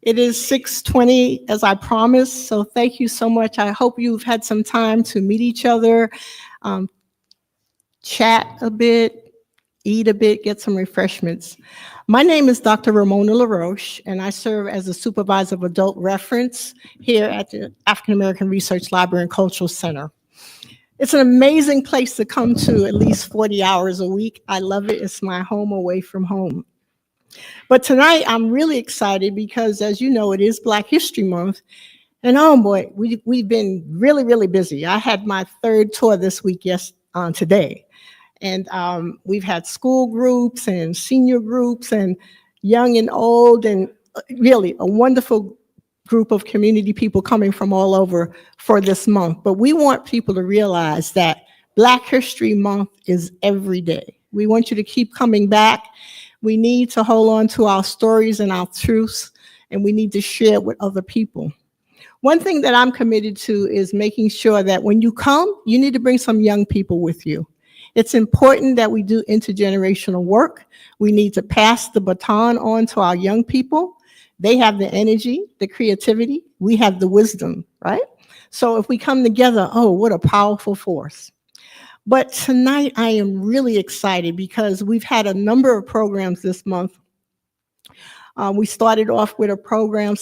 It is 6:20 as I promised, so thank you so much. I hope you've had some time to meet each other, um, chat a bit, eat a bit, get some refreshments. My name is Dr. Ramona LaRoche, and I serve as the supervisor of adult reference here at the African American Research Library and Cultural Center. It's an amazing place to come to at least 40 hours a week. I love it. It's my home away from home. But tonight I'm really excited because, as you know, it is Black History Month. And oh boy, we've been really, really busy. I had my third tour this week, today. And we've had school groups and senior groups and young and old, and really a wonderful group of community people coming from all over for this month. But we want people to realize that Black History Month is every day. We want you to keep coming back. We need to hold on to our stories and our truths, and we need to share with other people. One thing that I'm committed to is making sure that when you come, you need to bring some young people with you. It's important that we do intergenerational work. We need to pass the baton on to our young people. They have the energy, the creativity. We have the wisdom, right? So if we come together, oh, what a powerful force. But tonight I am really excited because we've had a number of programs this month. We started off with a program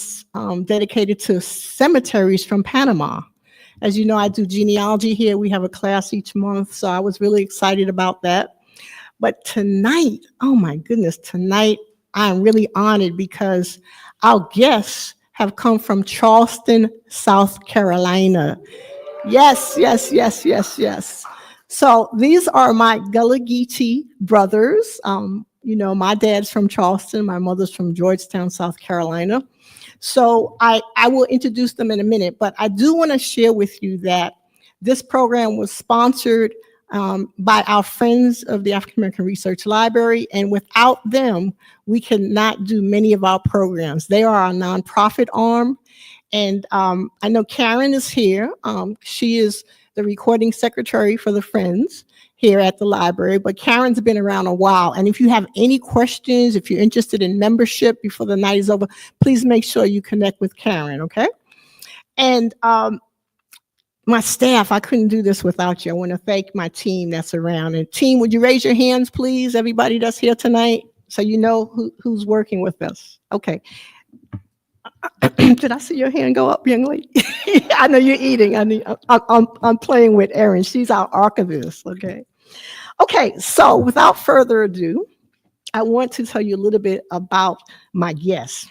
dedicated to cemeteries from Panama. As you know, I do genealogy here. We have a class each month, so I was really excited about that. But tonight, oh my goodness, tonight I'm really honored because our guests have come from Charleston, South Carolina. Yes, yes, yes, yes, yes. So these are my Gullah Geechee brothers. You know, my dad's from Charleston, my mother's from Georgetown, South Carolina. So I will introduce them in a minute, but I do want to share with you that this program was sponsored by our friends of the African American Research Library, and without them, we cannot do many of our programs. They are our nonprofit arm, and I know Karen is here. She is the recording secretary for the Friends here at the library, but Karen's been around a while. And if you have any questions, if you're interested in membership before the night is over, please make sure you connect with Karen, okay? And my staff, I couldn't do this without you. I want to thank my team that's around. And team, would you raise your hands, please? Everybody that's here tonight, so you know who's working with us. Okay. Did I see your hand go up, young lady? I know you're eating. I'm playing with Erin. She's our archivist, okay? Okay, so without further ado, I want to tell you a little bit about my guests.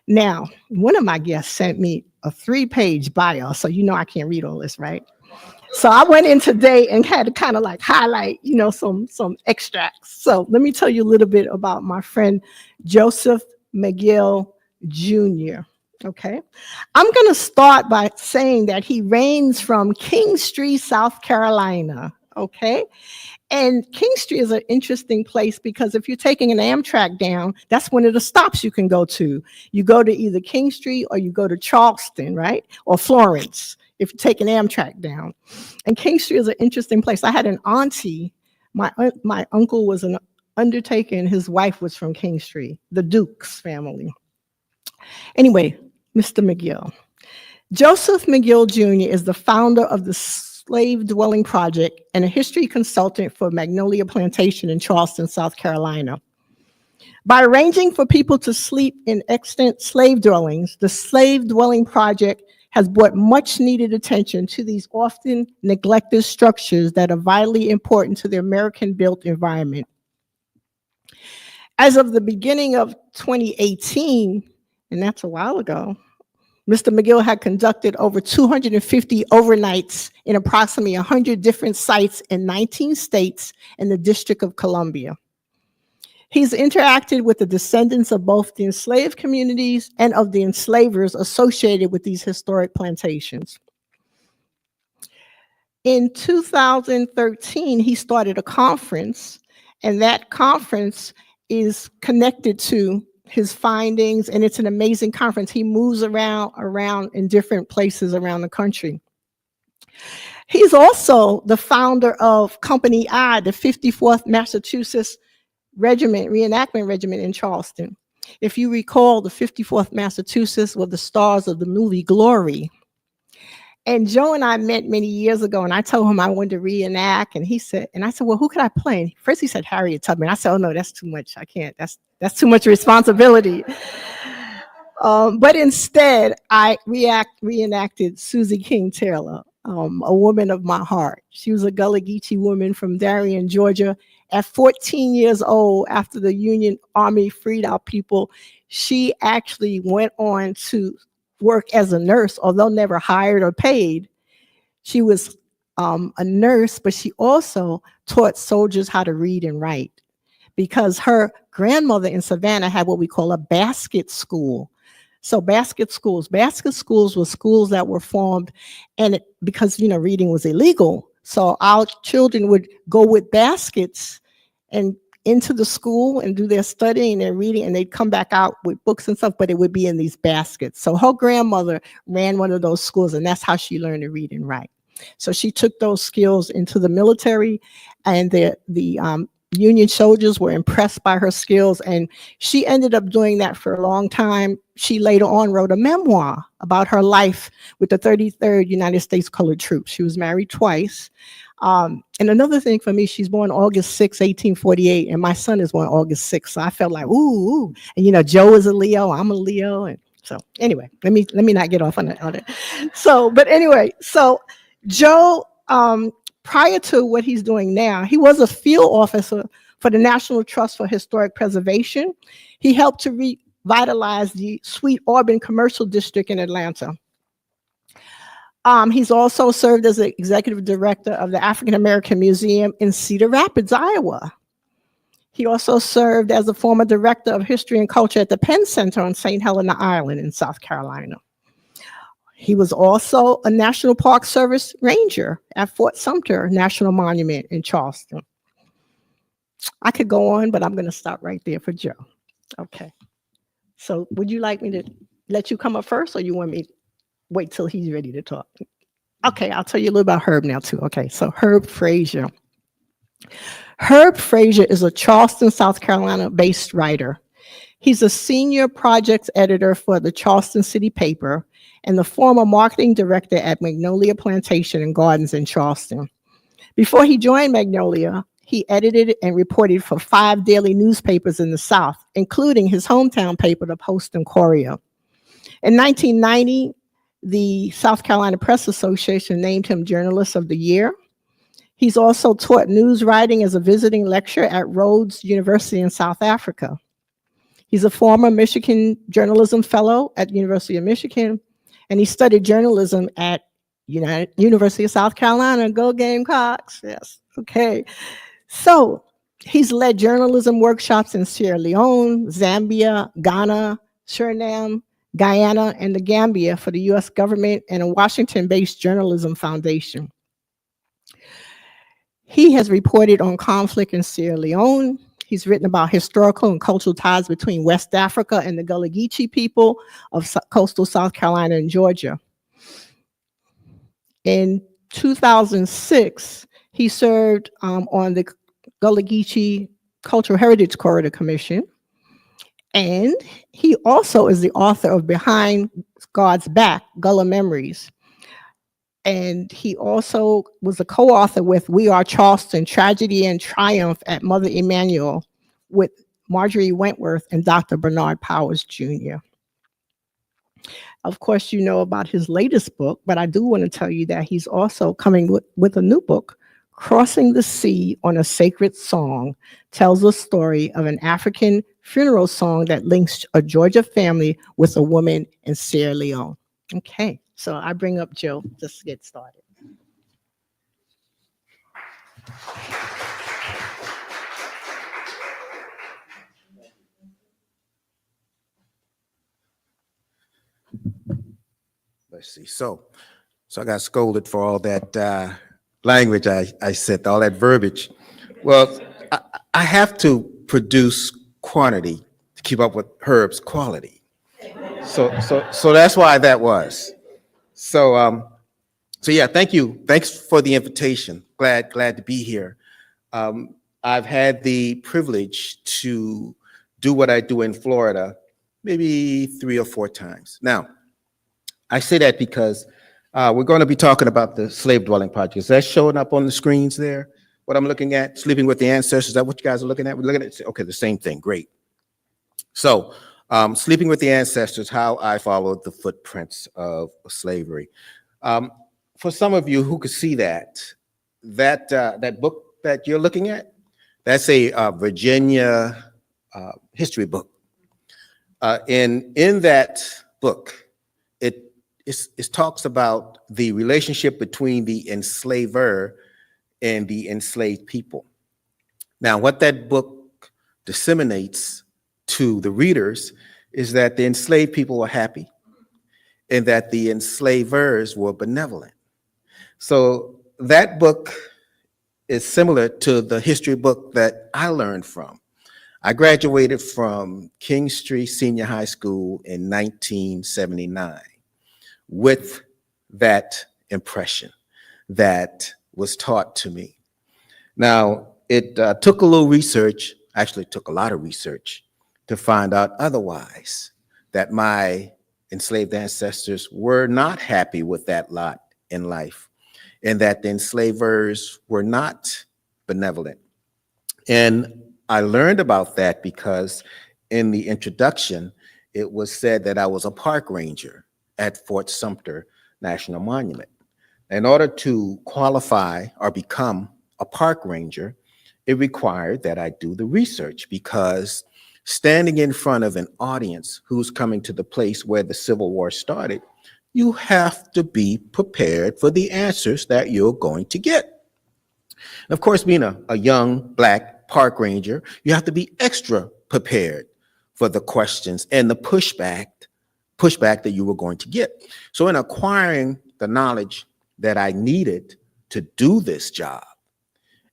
Now, one of my guests sent me a 3-page bio, so you know I can't read all this, right? So I went in today and had to kind of like highlight, you know, some extracts. So let me tell you a little bit about my friend Joseph McGill Jr., okay? I'm going to start by saying that he reigns from King Street, South Carolina, okay? And King Street is an interesting place because if you're taking an Amtrak down, that's one of the stops you can go to. You go to either King Street or you go to Charleston, right? Or Florence, if you take an Amtrak down. And King Street is an interesting place. I had an auntie, my uncle was an undertaker and his wife was from King Street, the Dukes family. Anyway, Mr. McGill. Joseph McGill Jr. is the founder of the Slave Dwelling Project and a history consultant for Magnolia Plantation in Charleston, South Carolina. By arranging for people to sleep in extant slave dwellings, the Slave Dwelling Project has brought much needed attention to these often neglected structures that are vitally important to the American-built environment. As of the beginning of 2018, and that's a while ago, Mr. McGill had conducted over 250 overnights in approximately 100 different sites in 19 states and the District of Columbia. He's interacted with the descendants of both the enslaved communities and of the enslavers associated with these historic plantations. In 2013, he started a conference, and that conference is connected to his findings, and it's an amazing conference. He moves around in different places around the country. He's also the founder of Company I, the 54th Massachusetts Regiment, Reenactment Regiment in Charleston. If you recall, the 54th Massachusetts were the stars of the movie Glory. And Joe and I met many years ago, and I told him I wanted to reenact, and I said, well, who could I play? And first he said Harriet Tubman. I said, oh no, that's too much. I can't. That's too much responsibility. But instead, I reenacted Susie King Taylor, a woman of my heart. She was a Gullah Geechee woman from Darien, Georgia. At 14 years old, after the Union Army freed our people, she actually went on to work as a nurse, although never hired or paid. She was a nurse, but she also taught soldiers how to read and write, because her grandmother in Savannah had what we call a basket school. So basket schools were schools that were formed, and because reading was illegal, so our children would go with baskets and into the school and do their studying and their reading, and they'd come back out with books and stuff, but it would be in these baskets. So her grandmother ran one of those schools, and that's how she learned to read and write. So she took those skills into the military, and the Union soldiers were impressed by her skills, and she ended up doing that for a long time. She later on wrote a memoir about her life with the 33rd United States Colored Troops. She was married twice. And another thing for me, she's born August 6, 1848, and my son is born August 6. So I felt like, ooh. And Joe is a Leo, I'm a Leo. And so anyway, let me not get off on that. So Joe, prior to what he's doing now, he was a field officer for the National Trust for Historic Preservation. He helped to revitalize the Sweet Auburn Commercial District in Atlanta. He's also served as the executive director of the African American Museum in Cedar Rapids, Iowa. He also served as a former director of history and culture at the Penn Center on St. Helena Island in South Carolina. He was also a National Park Service ranger at Fort Sumter National Monument in Charleston. I could go on, but I'm going to stop right there for Joe. Okay. So would you like me to let you come up first, or you want me to wait till he's ready to talk? Okay, I'll tell you a little about Herb now too. Okay, so Herb Frazier. Herb Frazier is a Charleston, South Carolina-based writer. He's a senior projects editor for the Charleston City Paper and the former marketing director at Magnolia Plantation and Gardens in Charleston. Before he joined Magnolia, he edited and reported for 5 daily newspapers in the South, including his hometown paper, the Post and Courier. In 1990, the South Carolina Press Association named him Journalist of the Year. He's also taught news writing as a visiting lecturer at Rhodes University in South Africa. He's a former Michigan Journalism Fellow at the University of Michigan, and he studied journalism at University of South Carolina. Go Gamecocks, yes, okay. So he's led journalism workshops in Sierra Leone, Zambia, Ghana, Suriname, Guyana, and the Gambia for the US government and a Washington-based journalism foundation. He has reported on conflict in Sierra Leone. He's written about historical and cultural ties between West Africa and the Gullah Geechee people of coastal South Carolina and Georgia. In 2006, he served on the Gullah Geechee Cultural Heritage Corridor Commission. And he also is the author of Behind God's Back, Gullah Memories. And he also was a co-author with We Are Charleston, Tragedy and Triumph at Mother Emanuel with Marjorie Wentworth and Dr. Bernard Powers Jr. Of course, you know about his latest book, but I do want to tell you that he's also coming with a new book. Crossing the Sea on a Sacred Song tells the story of an African funeral song that links a Georgia family with a woman in Sierra Leone. Okay, so I bring up Joe just to get started. Let's see. So I got scolded for all that language I said, all that verbiage. Well, I have to produce quantity to keep up with Herb's quality. So that's why that was. So yeah, thank you. Thanks for the invitation. Glad to be here. I've had the privilege to do what I do in Florida maybe 3 or 4 times. Now, I say that because we're going to be talking about the slave dwelling project. Is that showing up on the screens there? What I'm looking at, Sleeping with the Ancestors, is that what you guys are looking at? We're looking at, okay, the same thing, great. So, Sleeping with the Ancestors, how I followed the footprints of slavery. For some of you who could see that book that you're looking at, that's a Virginia history book. In that book, it talks about the relationship between the enslaver and the enslaved people. Now, what that book disseminates to the readers is that the enslaved people were happy and that the enslavers were benevolent. So that book is similar to the history book that I learned from. I graduated from King Street Senior High School in 1979 with that impression that was taught to me. Now, it took a little research, actually took a lot of research, to find out otherwise, that my enslaved ancestors were not happy with that lot in life, and that the enslavers were not benevolent. And I learned about that because in the introduction, it was said that I was a park ranger at Fort Sumter National Monument. In order to qualify or become a park ranger, it required that I do the research, because standing in front of an audience who's coming to the place where the Civil War started, you have to be prepared for the answers that you're going to get. And of course, being a young Black park ranger, you have to be extra prepared for the questions and the pushback that you were going to get. So in acquiring the knowledge that I needed to do this job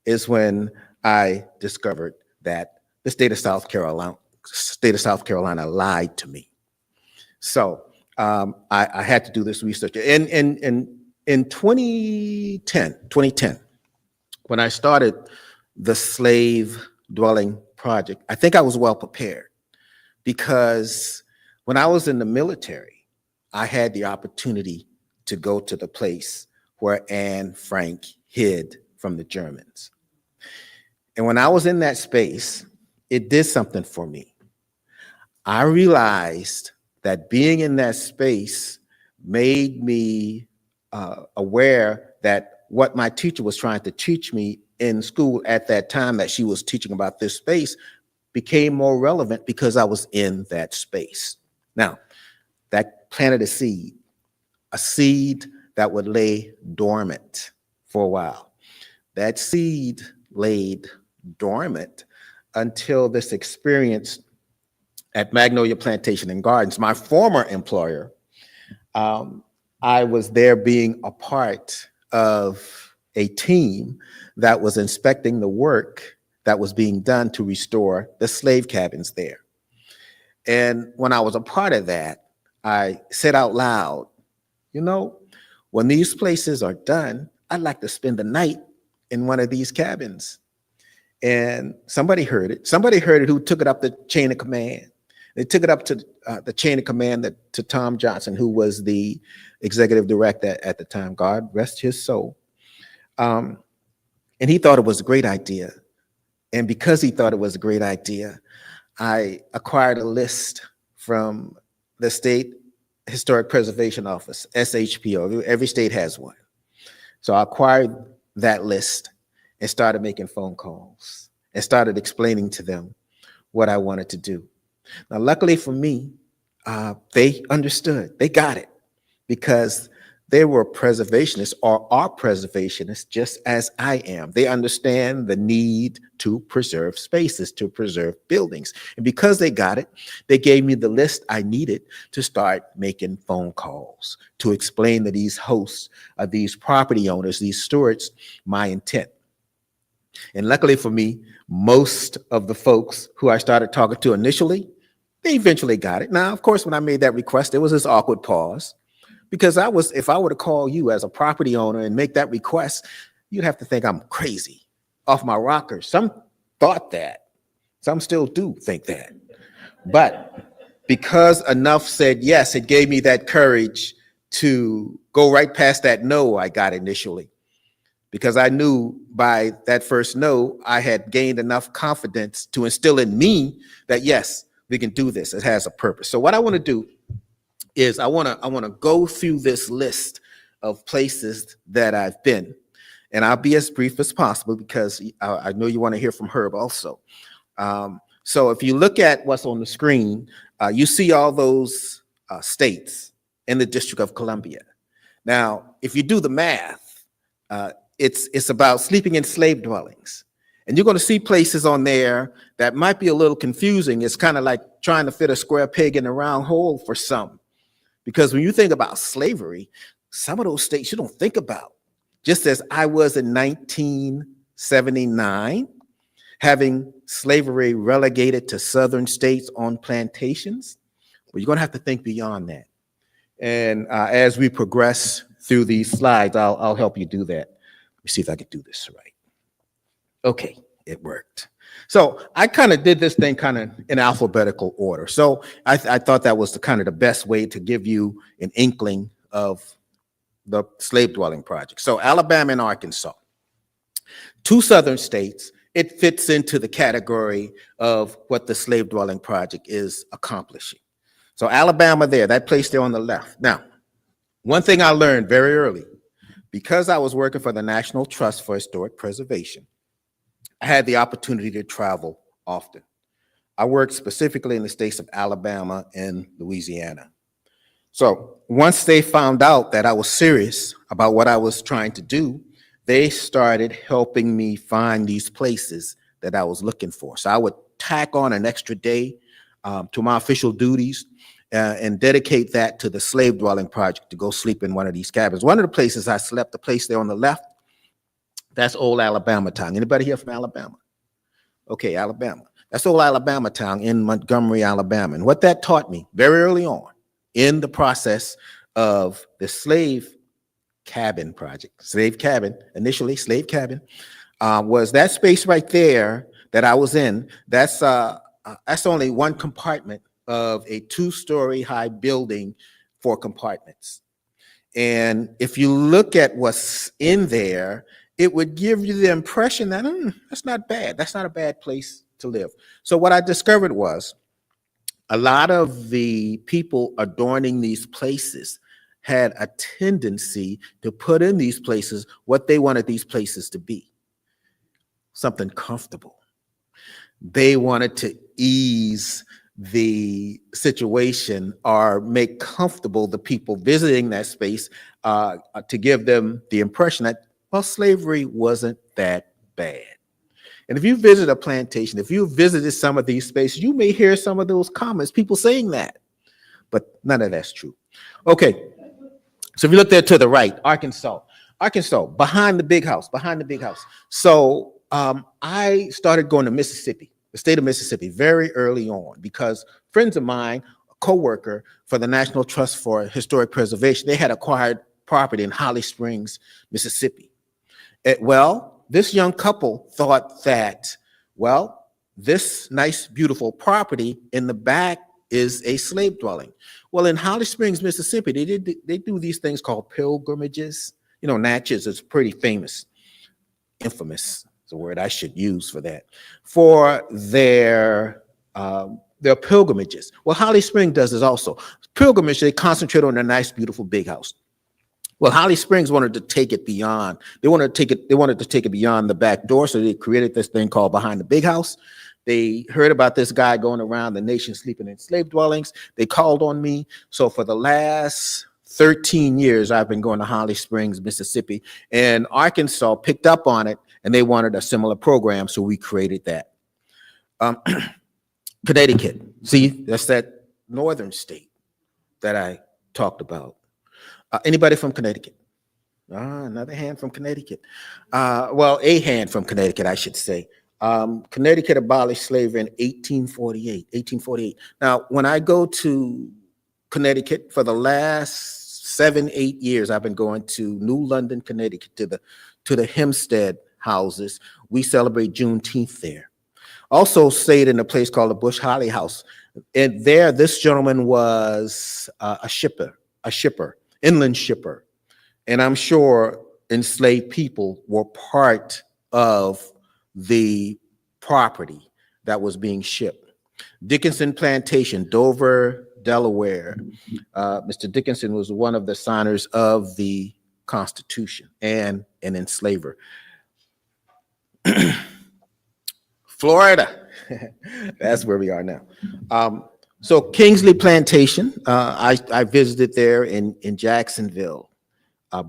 is when I discovered that the state of South Carolina lied to me. So I had to do this research. In 2010, when I started the slave dwelling project, I think I was well prepared, because when I was in the military, I had the opportunity to go to the place where Anne Frank hid from the Germans. And when I was in that space, it did something for me. I realized that being in that space made me aware that what my teacher was trying to teach me in school at that time, that she was teaching about this space, became more relevant because I was in that space. Now, that planted a seed that would lay dormant for a while. That seed laid dormant until this experience at Magnolia Plantation and Gardens, my former employer. I was there being a part of a team that was inspecting the work that was being done to restore the slave cabins there. And when I was a part of that, I said out loud, you know, when these places are done, I'd like to spend the night in one of these cabins. And somebody heard it. Somebody heard it who took it up the chain of command. They took it up to the chain of command to Tom Johnson, who was the executive director at the time. God rest his soul. And he thought it was a great idea. And because he thought it was a great idea, I acquired a list from the State Historic Preservation Office, SHPO. Every state has one. So I acquired that list and started making phone calls and started explaining to them what I wanted to do. Now, luckily for me, they understood. They got it, because they were preservationists, or are preservationists, just as I am. They understand the need to preserve spaces, to preserve buildings. And because they got it, they gave me the list I needed to start making phone calls to explain to these hosts, these property owners, these stewards, my intent. And luckily for me, most of the folks who I started talking to initially, they eventually got it. Now, of course, when I made that request, there was this awkward pause, because if I were to call you as a property owner and make that request, you'd have to think I'm crazy, off my rocker. Some thought that. Some still do think that. But because enough said yes, it gave me that courage to go right past that no I got initially. Because I knew by that first no, I had gained enough confidence to instill in me that yes, we can do this. It has a purpose. So what I want to do is I want to go through this list of places that I've been, and I'll be as brief as possible because I know you want to hear from Herb also. So if you look at what's on the screen, you see all those states in the District of Columbia. Now, if you do the math, it's about sleeping in slave dwellings. And you're going to see places on there that might be a little confusing. It's kind of like trying to fit a square peg in a round hole for some. Because when you think about slavery, some of those states you don't think about. Just as I was in 1979, having slavery relegated to southern states on plantations, well, you're going to have to think beyond that. And as we progress through these slides, I'll help you do that. Let me see if I can do this right. Okay, it worked. So I kind of did this thing kind of in alphabetical order. So I thought that was the best way to give you an inkling of the slave dwelling project. So Alabama and Arkansas, two southern states, it fits into the category of what the slave dwelling project is accomplishing. So Alabama there, that place there on the left. Now, one thing I learned very early, because I was working for the National Trust for Historic Preservation, I had the opportunity to travel often. I worked specifically in the states of Alabama and Louisiana. So once they found out that I was serious about what I was trying to do, they started helping me find these places that I was looking for. So I would tack on an extra day to my official duties and dedicate that to the slave dwelling project to go sleep in one of these cabins. One of the places I slept, the place there on the left, that's old Alabama town. Anybody here from Alabama? Okay, Alabama. That's old Alabama town in Montgomery, Alabama. And what that taught me very early on in the process of the slave cabin project, initially slave cabin, was that space right there that I was in. That's only one compartment of a 2-story high building, 4 compartments. And if you look at what's in there, it would give you the impression that that's not bad. That's not a bad place to live. So what I discovered was a lot of the people adorning these places had a tendency to put in these places what they wanted these places to be. Something comfortable. They wanted to ease the situation or make comfortable the people visiting that space to give them the impression that, well, slavery wasn't that bad. And if you visit a plantation, if you visited some of these spaces, you may hear some of those comments, people saying that, but none of that's true. Okay, so if you look there to the right, Arkansas, behind the big house. So I started going to Mississippi, the state of Mississippi, very early on because friends of mine, a co-worker for the National Trust for Historic Preservation, they had acquired property in Holly Springs, Mississippi. Well, this young couple thought that, well, this nice, beautiful property in the back is a slave dwelling. Well, in Holly Springs, Mississippi, they do these things called pilgrimages. You know, Natchez is pretty famous, infamous is a word I should use for that, for their pilgrimages. Well, Holly Springs does this also. Pilgrimage, they concentrate on a nice, beautiful big house. Well, Holly Springs wanted to take it beyond. They wanted to take it beyond the back door, so they created this thing called Behind the Big House. They heard about this guy going around the nation sleeping in slave dwellings. They called on me. So for the last 13 years, I've been going to Holly Springs, Mississippi, and Arkansas picked up on it, and they wanted a similar program, so we created that. Connecticut, see, that's that northern state that I talked about. Anybody from Connecticut? Another hand from Connecticut. Well, a hand from Connecticut, I should say. Connecticut abolished slavery in 1848. Now, when I go to Connecticut for the last 7-8 years, I've been going to New London, Connecticut, to the Hempstead houses. We celebrate Juneteenth there. Also stayed in a place called the Bush Holly House. And there, this gentleman was a shipper, inland shipper. And I'm sure enslaved people were part of the property that was being shipped. Dickinson Plantation, Dover, Delaware. Mr. Dickinson was one of the signers of the Constitution and an enslaver. Florida, that's where we are now. So Kingsley Plantation, I visited there in Jacksonville,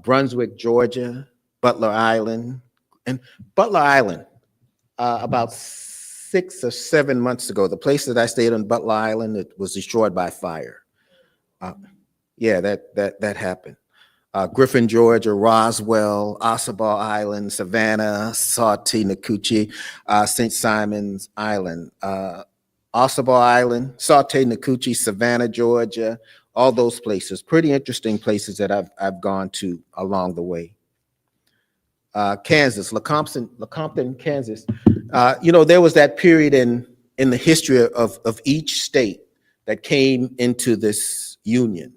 Brunswick, Georgia, Butler Island. And Butler Island, about 6 or 7 months ago, the place that I stayed on Butler Island, it was destroyed by fire. Yeah, that happened. Griffin, Georgia, Roswell, Ossabaw Island, Savannah, Sauté, Nakuchi, St. Simon's Island, Ossabaw Island, Sauté, Nakuchi, Savannah, Georgia, all those places. Pretty interesting places that I've gone to along the way. Kansas, Lecompton, Kansas. There was that period in the history of each state that came into this union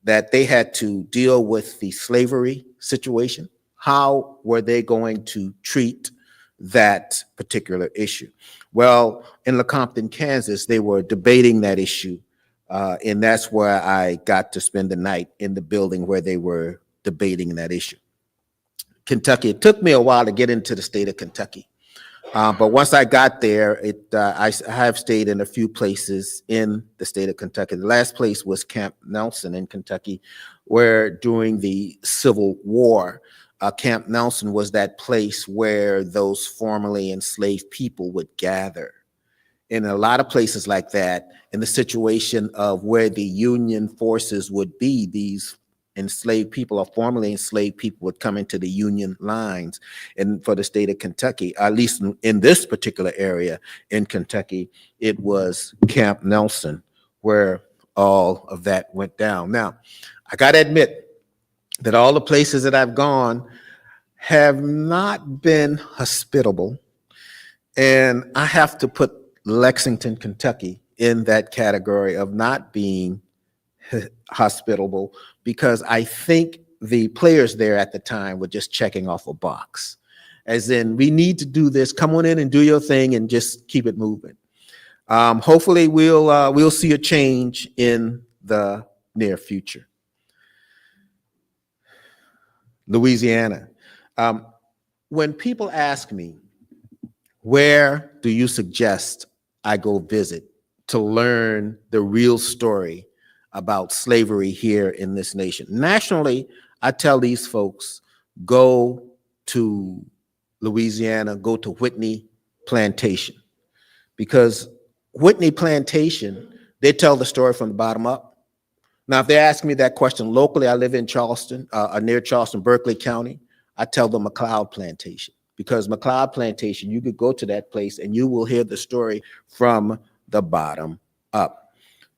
that they had to deal with the slavery situation. How were they going to treat that particular issue? Well, in Lecompton, Kansas, they were debating that issue. And that's where I got to spend the night, in the building where they were debating that issue. Kentucky, it took me a while to get into the state of Kentucky. But once I got there, I have stayed in a few places in the state of Kentucky. The last place was Camp Nelson in Kentucky, where during the Civil War, Camp Nelson was that place where those formerly enslaved people would gather. In a lot of places like that, in the situation of where the Union forces would be, these enslaved people or formerly enslaved people would come into the Union lines. And for the state of Kentucky, at least in this particular area in Kentucky, it was Camp Nelson where all of that went down. Now, I got to admit that all the places that I've gone have not been hospitable. And I have to put Lexington, Kentucky in that category of not being hospitable, because I think the players there at the time were just checking off a box, as in, we need to do this, come on in and do your thing and just keep it moving. Hopefully we'll see a change in the near future. Louisiana. When people ask me, where do you suggest I go visit to learn the real story about slavery here in this nation? Nationally, I tell these folks, go to Louisiana, go to Whitney Plantation, because Whitney Plantation, they tell the story from the bottom up. Now, if they ask me that question locally, I live in Charleston, near Charleston, Berkeley County, I tell them McLeod Plantation, because McLeod Plantation, you could go to that place and you will hear the story from the bottom up.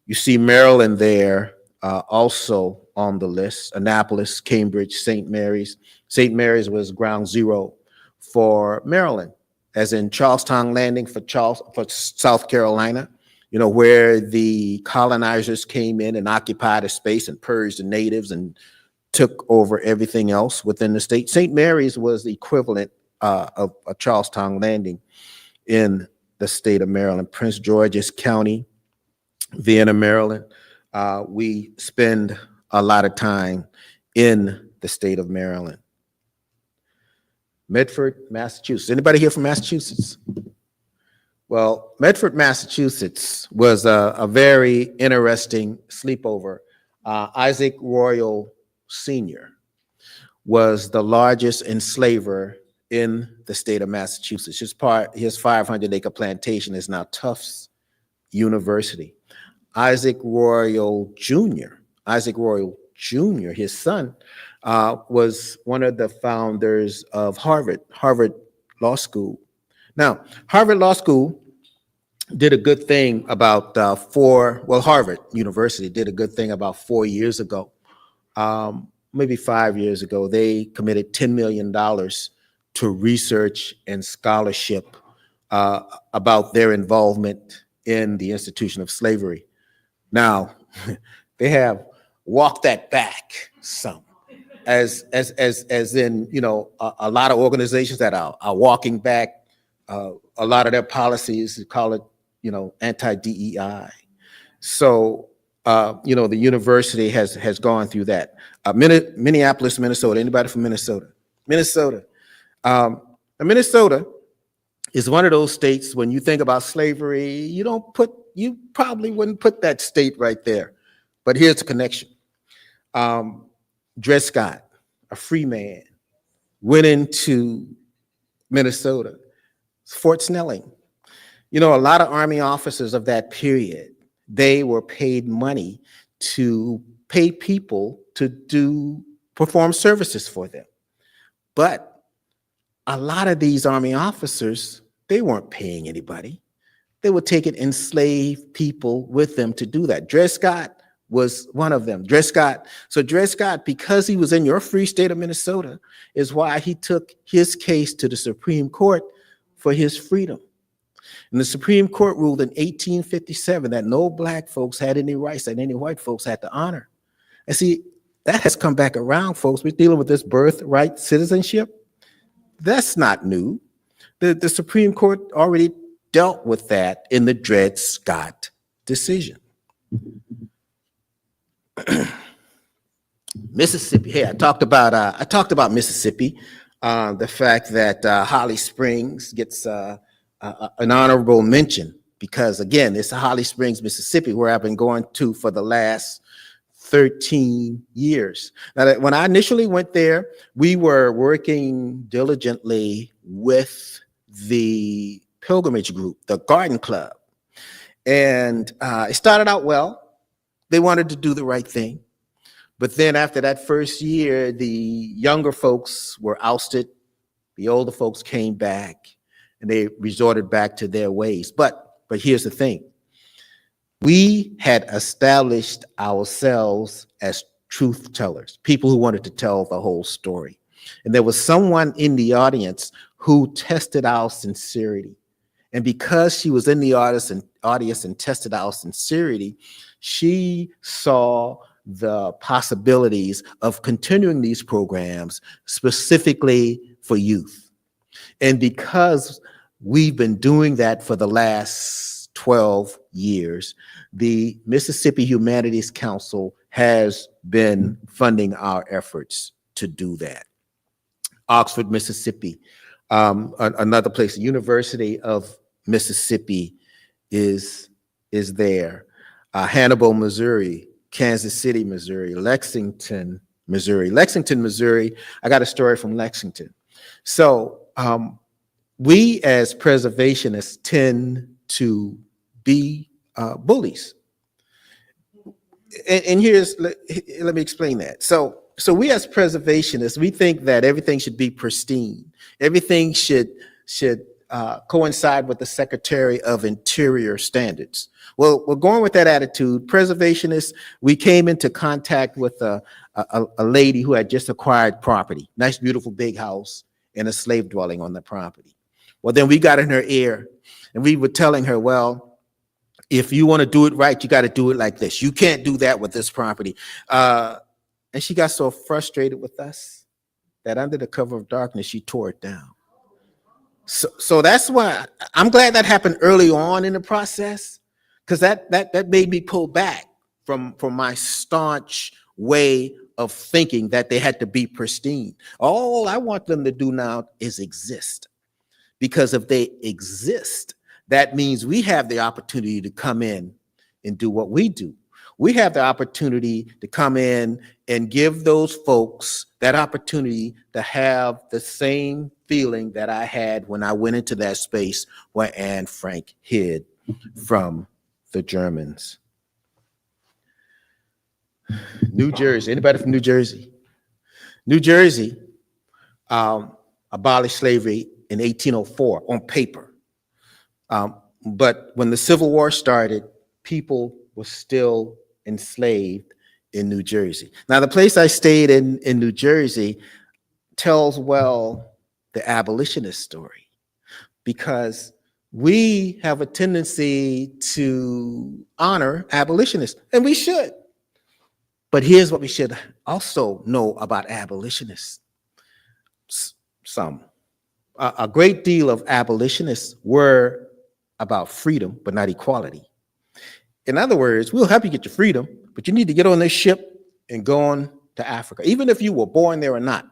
You see Maryland there also on the list: Annapolis, Cambridge, St. Mary's. St. Mary's was ground zero for Maryland, as in Charlestown Landing for South Carolina, where the colonizers came in and occupied a space and purged the natives and took over everything else within the state. St. Mary's was the equivalent of a Charlestown Landing in the state of Maryland. Prince George's County, Vienna, Maryland. We spend a lot of time in the state of Maryland. Medford, Massachusetts. Anybody here from Massachusetts? Well, Medford, Massachusetts was a very interesting sleepover. Isaac Royal Sr. was the largest enslaver in the state of Massachusetts. His 500-acre plantation is now Tufts University. Isaac Royal Jr., his son, was one of the founders of Harvard Law School. Now, Harvard Law School did a good thing about Harvard University did a good thing about 4 years ago, maybe 5 years ago. They committed $10 million to research and scholarship about their involvement in the institution of slavery. Now, they have walked that back some, as in, you know, a lot of organizations that are walking back a lot of their policies, call it, you know, anti-DEI. So, you know, the university has gone through that. Minneapolis, Minnesota. Anybody from Minnesota? Minnesota. Now Minnesota is one of those states, when you think about slavery, you probably wouldn't put that state right there. But here's the connection. Dred Scott, a free man, went into Minnesota, Fort Snelling. You know, a lot of Army officers of that period, they were paid money to pay people to perform services for them. But a lot of these Army officers, they weren't paying anybody. They were taking enslaved people with them to do that. Dred Scott was one of them. Dred Scott, because he was in your free state of Minnesota, is why he took his case to the Supreme Court for his freedom. And the Supreme Court ruled in 1857 that no black folks had any rights that any white folks had to honor. And see, that has come back around, folks. We're dealing with this birthright citizenship. That's not new. The Supreme Court already dealt with that in the Dred Scott decision. Mississippi. Hey, I talked about Mississippi. The fact that Holly Springs gets an honorable mention because, again, it's Holly Springs, Mississippi, where I've been going to for the last 13 years. Now, when I initially went there, we were working diligently with the pilgrimage group, the Garden Club. And it started out well. They wanted to do the right thing. But then after that first year, the younger folks were ousted. The older folks came back and they resorted back to their ways. But here's the thing. We had established ourselves as truth tellers, people who wanted to tell the whole story. And there was someone in the audience who tested our sincerity. And because she was in the audience and tested our sincerity, she saw the possibilities of continuing these programs specifically for youth. And because we've been doing that for the last 12 years, the Mississippi Humanities Council has been funding our efforts to do that. Oxford, Mississippi, another place, the University of Mississippi is there. Hannibal, Missouri, Kansas City, Missouri, Lexington, Missouri. Lexington, Missouri, I got a story from Lexington. So we as preservationists tend to be bullies. And let me explain that. So we as preservationists, we think that everything should be pristine. Everything should coincide with the Secretary of Interior standards. Well, we're going with that attitude. Preservationists, we came into contact with a lady who had just acquired property, nice, beautiful, big house, and a slave dwelling on the property. Well, then we got in her ear and we were telling her, well, if you want to do it right, you got to do it like this. You can't do that with this property. And she got so frustrated with us that under the cover of darkness, she tore it down. So that's why I'm glad that happened early on in the process, because that made me pull back from my staunch way of thinking that they had to be pristine. All I want them to do now is exist. Because if they exist, that means we have the opportunity to come in and do what we do. We have the opportunity to come in and give those folks that opportunity to have the same feeling that I had when I went into that space where Anne Frank hid from the Germans. New Jersey, anybody from New Jersey? New Jersey abolished slavery in 1804 on paper. But when the Civil War started, people were still enslaved in New Jersey. Now, the place I stayed in New Jersey tells well the abolitionist story, because we have a tendency to honor abolitionists, and we should. But here's what we should also know about abolitionists. A great deal of abolitionists were about freedom, but not equality. In other words, we'll help you get your freedom, but you need to get on this ship and go on to Africa. Even if you were born there or not,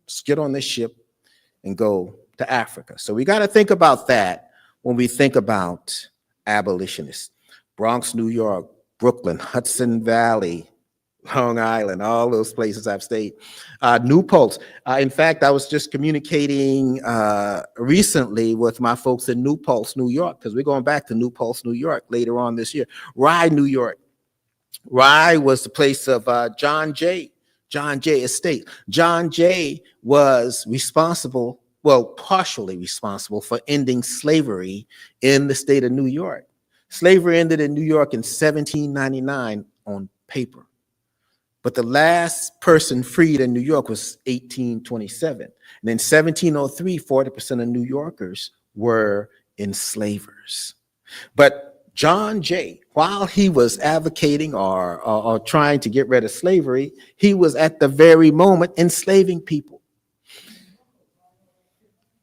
just get on this ship and go to Africa. So we got to think about that when we think about abolitionists. Bronx, New York, Brooklyn, Hudson Valley, Long Island, all those places I've stayed. New Paltz. In fact, I was just communicating recently with my folks in New Paltz, New York, because we're going back to New Paltz, New York later on this year. Rye, New York. Rye was the place of John Jay Estate. John Jay was responsible, well, partially responsible for ending slavery in the state of New York. Slavery ended in New York in 1799 on paper. But the last person freed in New York was 1827. And in 1703, 40% of New Yorkers were enslavers. But John Jay, while he was advocating or trying to get rid of slavery, he was at the very moment enslaving people.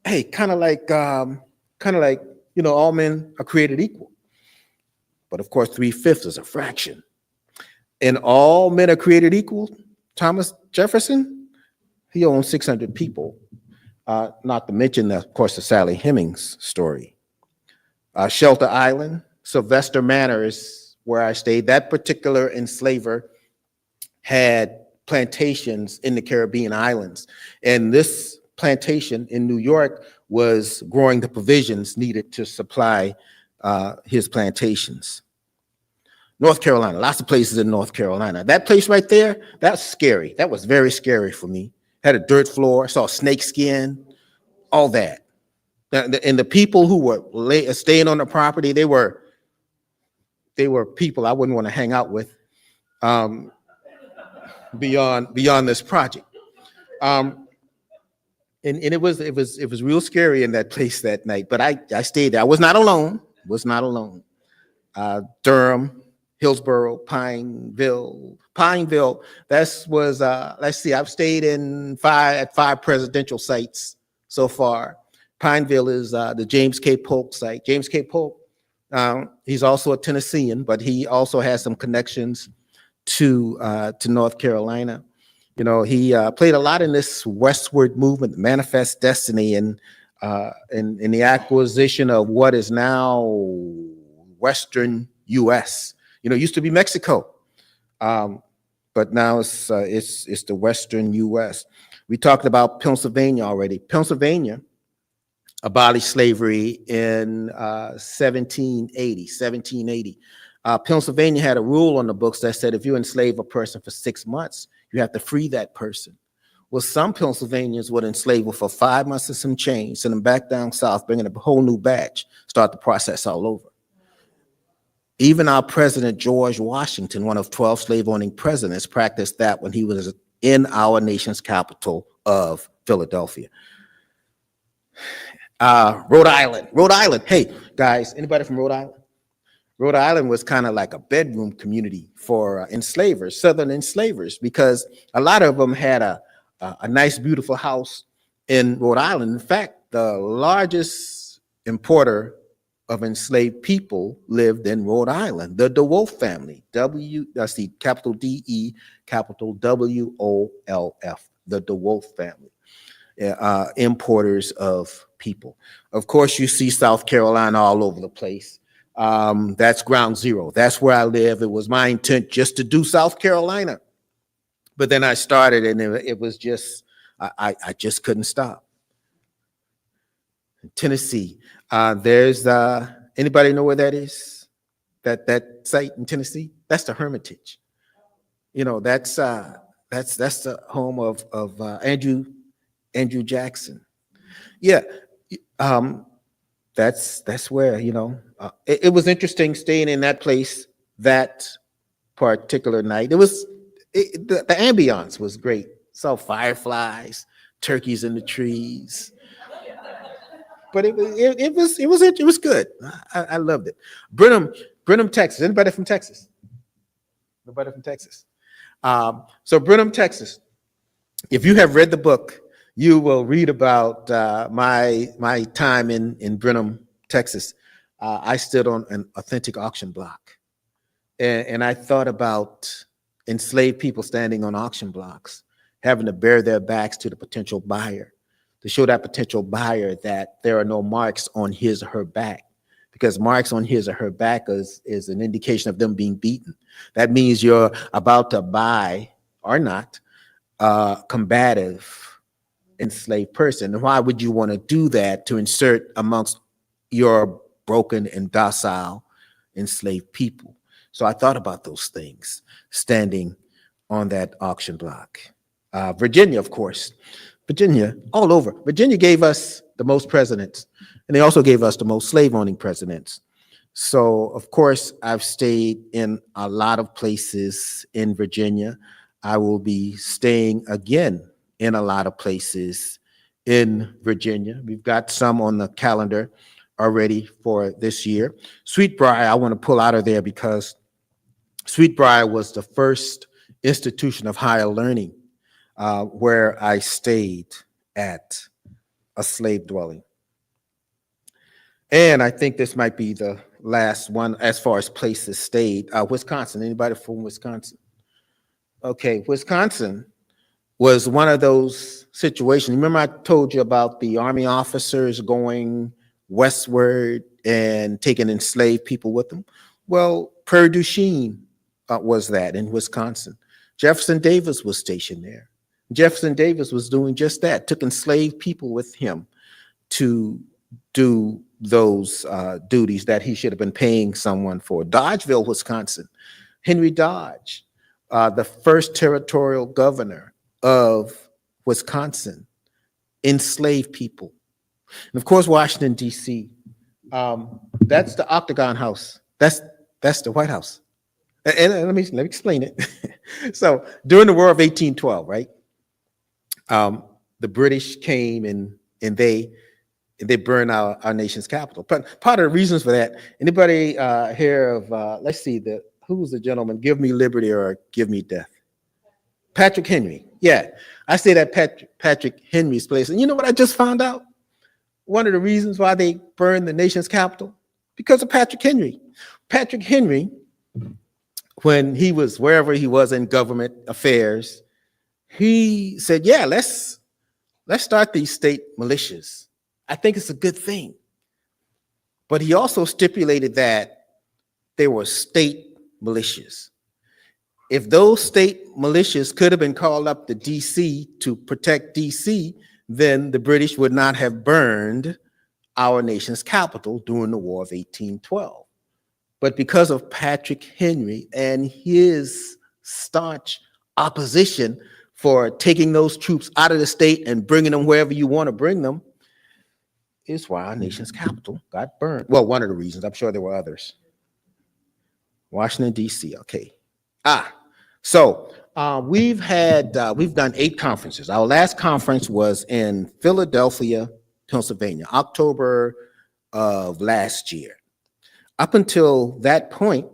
Hey, kind of like, all men are created equal. But of course, 3/5 is a fraction. And all men are created equal. Thomas Jefferson, he owned 600 people. Not to mention, of course, the Sally Hemings story. Shelter Island, Sylvester Manor is where I stayed. That particular enslaver had plantations in the Caribbean islands. And this plantation in New York was growing the provisions needed to supply his plantations. North Carolina, lots of places in North Carolina. That place right there, that's scary. That was very scary for me. Had a dirt floor, saw snake skin, all that. And the people who were staying on the property, they were people I wouldn't want to hang out with beyond this project. And it was real scary in that place that night. But I stayed there. I was not alone. Durham, Hillsborough, Pineville. That was let's see, I've stayed at five presidential sites so far. Pineville is the James K. Polk site. James K. Polk, he's also a Tennessean, but he also has some connections to North Carolina. You know, he played a lot in this westward movement, Manifest Destiny, and in the acquisition of what is now Western U.S. You know, it used to be Mexico, but now it's the Western U.S. We talked about Pennsylvania already. Pennsylvania abolished slavery in 1780. Pennsylvania had a rule on the books that said if you enslave a person for 6 months, you have to free that person. Well, some Pennsylvanians would enslave them for 5 months and some change, send them back down south, bring in a whole new batch, start the process all over. Even our President George Washington, one of 12 slave-owning presidents, practiced that when he was in our nation's capital of Philadelphia. Rhode Island. Hey, guys, anybody from Rhode Island? Rhode Island was kind of like a bedroom community for enslavers, Southern enslavers, because a lot of them had a nice, beautiful house in Rhode Island. In fact, the largest importer of enslaved people lived in Rhode Island, the DeWolf family, capital D-E, capital W-O-L-F, the DeWolf family, importers of people. Of course, you see South Carolina all over the place. That's ground zero. That's where I live. It was my intent just to do South Carolina. But then I started and it was just, I just couldn't stop. Tennessee. There's anybody know where that is? That site in Tennessee? That's the Hermitage. You know, that's the home of Andrew Jackson. Yeah, that's where, you know, it was interesting staying in that place that particular night. The ambiance was great. Saw fireflies, turkeys in the trees. but it was good. I loved it. Brenham, Texas. Anybody from Texas? Nobody from Texas. So Brenham, Texas. If you have read the book, you will read about my time in Brenham, Texas. I stood on an authentic auction block, and I thought about enslaved people standing on auction blocks, having to bare their backs to the potential buyer, to show that potential buyer that there are no marks on his or her back, because marks on his or her back is an indication of them being beaten. That means you're about to buy or not a combative enslaved person. And why would you want to do that to insert amongst your broken and docile enslaved people? So I thought about those things standing on that auction block. Virginia, of course. Virginia, all over. Virginia gave us the most presidents, and they also gave us the most slave-owning presidents. So, of course, I've stayed in a lot of places in Virginia. I will be staying again in a lot of places in Virginia. We've got some on the calendar already for this year. Sweetbriar, I want to pull out of there because Sweetbriar was the first institution of higher learning where I stayed at a slave dwelling. And I think this might be the last one as far as places stayed. Wisconsin, anybody from Wisconsin? Okay, Wisconsin was one of those situations. Remember I told you about the Army officers going westward and taking enslaved people with them? Well, Prairie du Chien was that in Wisconsin. Jefferson Davis was stationed there. Jefferson Davis was doing just that, took enslaved people with him to do those duties that he should have been paying someone for. Dodgeville, Wisconsin, Henry Dodge, the first territorial governor of Wisconsin, enslaved people. And of course, Washington, D.C., that's the Octagon House. That's the White House. And let me explain it. So during the War of 1812, right, the British came and they burned our nation's capital. But part of the reasons for that, anybody hear of, let's see, who was the gentleman, give me liberty or give me death? Patrick Henry. Yeah, I stayed at Patrick Henry's place. And you know what I just found out? One of the reasons why they burned the nation's capital? Because of Patrick Henry. Patrick Henry, when he was wherever he was in government affairs, he said, yeah, let's start these state militias. I think it's a good thing. But he also stipulated that they were state militias. If those state militias could have been called up to DC to protect DC, then the British would not have burned our nation's capital during the War of 1812. But because of Patrick Henry and his staunch opposition for taking those troops out of the state and bringing them wherever you want to bring them, is why our nation's capital got burned. Well, one of the reasons. I'm sure there were others. Washington, D.C. Okay. So we've done 8 conferences. Our last conference was in Philadelphia, Pennsylvania, October of last year. Up until that point,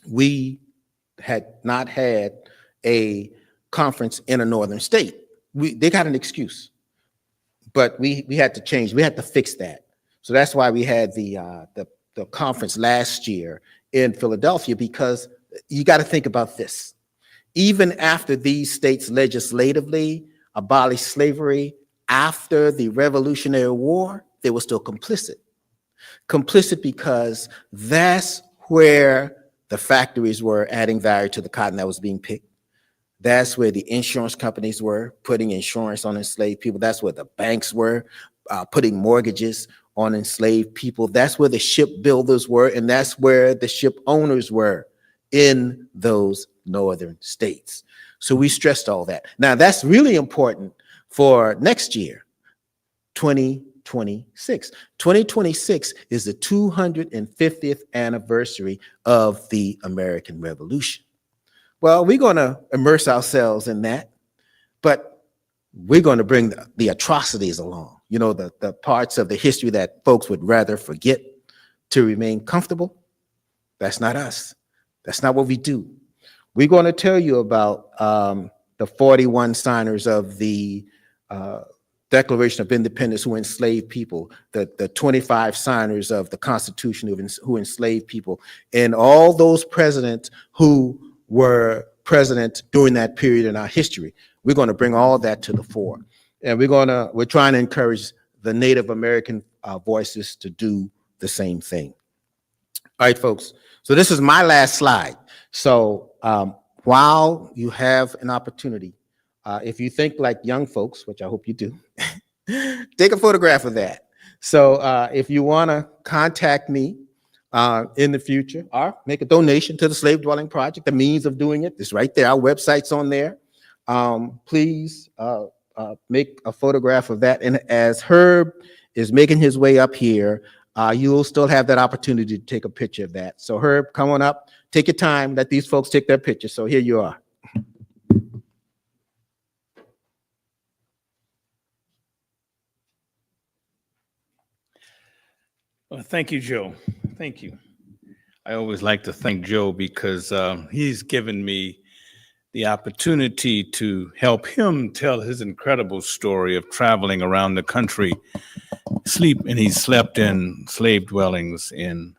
we had not had a conference in a northern state. They got an excuse, but we had to change. We had to fix that. So that's why we had the conference last year in Philadelphia, because you got to think about this. Even after these states legislatively abolished slavery after the Revolutionary War, they were still complicit. Complicit because that's where the factories were adding value to the cotton that was being picked. That's where the insurance companies were putting insurance on enslaved people. That's where the banks were putting mortgages on enslaved people. That's where the shipbuilders were, and that's where the ship owners were in those northern states. So we stressed all that. Now, that's really important for next year, 2026. 2026 is the 250th anniversary of the American Revolution. Well, we're going to immerse ourselves in that, but we're going to bring the atrocities along. you know, the parts of the history that folks would rather forget to remain comfortable. That's not us. That's not what we do. We're going to tell you about the 41 signers of the Declaration of Independence who enslaved people, the 25 signers of the Constitution who enslaved people, and all those presidents who were president during that period in our history. We're going to bring all that to the fore. And we're trying to encourage the Native American voices to do the same thing. All right, folks. So this is my last slide. So while you have an opportunity, if you think like young folks, which I hope you do, take a photograph of that. So if you want to contact me in the future or make a donation to the Slave Dwelling Project, the means of doing it is right there. Our website's on there. Please make a photograph of that. And as Herb is making his way up here, you'll still have that opportunity to take a picture of that. So Herb, come on up, take your time, let these folks take their picture. So here you are. Well, thank you, Joe. Thank you. I always like to thank Joe because he's given me the opportunity to help him tell his incredible story of traveling around the country. He slept in slave dwellings in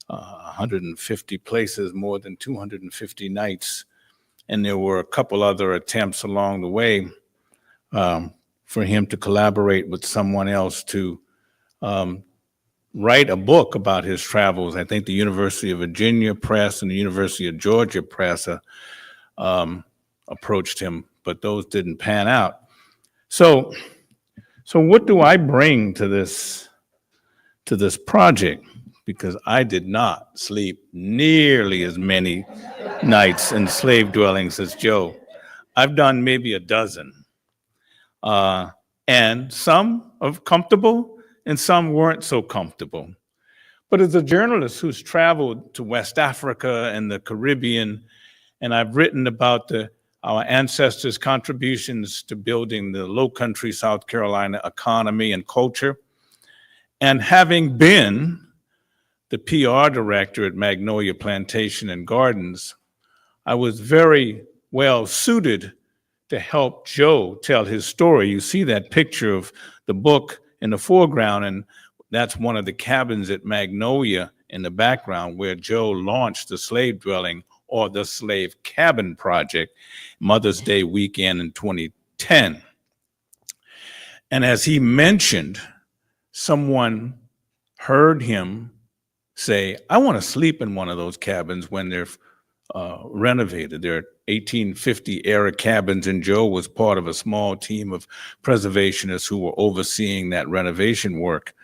150 places, more than 250 nights. And there were a couple other attempts along the way for him to collaborate with someone else to write a book about his travels. I think the University of Virginia Press and the University of Georgia Press approached him, but those didn't pan out. So what do I bring to this project? Because I did not sleep nearly as many nights in slave dwellings as Joe. I've done maybe a dozen, and some are comfortable and some weren't so comfortable. But as a journalist who's traveled to West Africa and the Caribbean, and I've written about our ancestors' contributions to building the Lowcountry South Carolina economy and culture, and having been the PR director at Magnolia Plantation and Gardens, I was very well suited to help Joe tell his story. You see that picture of the book in the foreground, and that's one of the cabins at Magnolia in the background where Joe launched the slave dwelling or the slave cabin project, Mother's Day weekend in 2010. And as he mentioned, someone heard him say, I want to sleep in one of those cabins when they're renovated. They're 1850 era cabins, and Joe was part of a small team of preservationists who were overseeing that renovation work.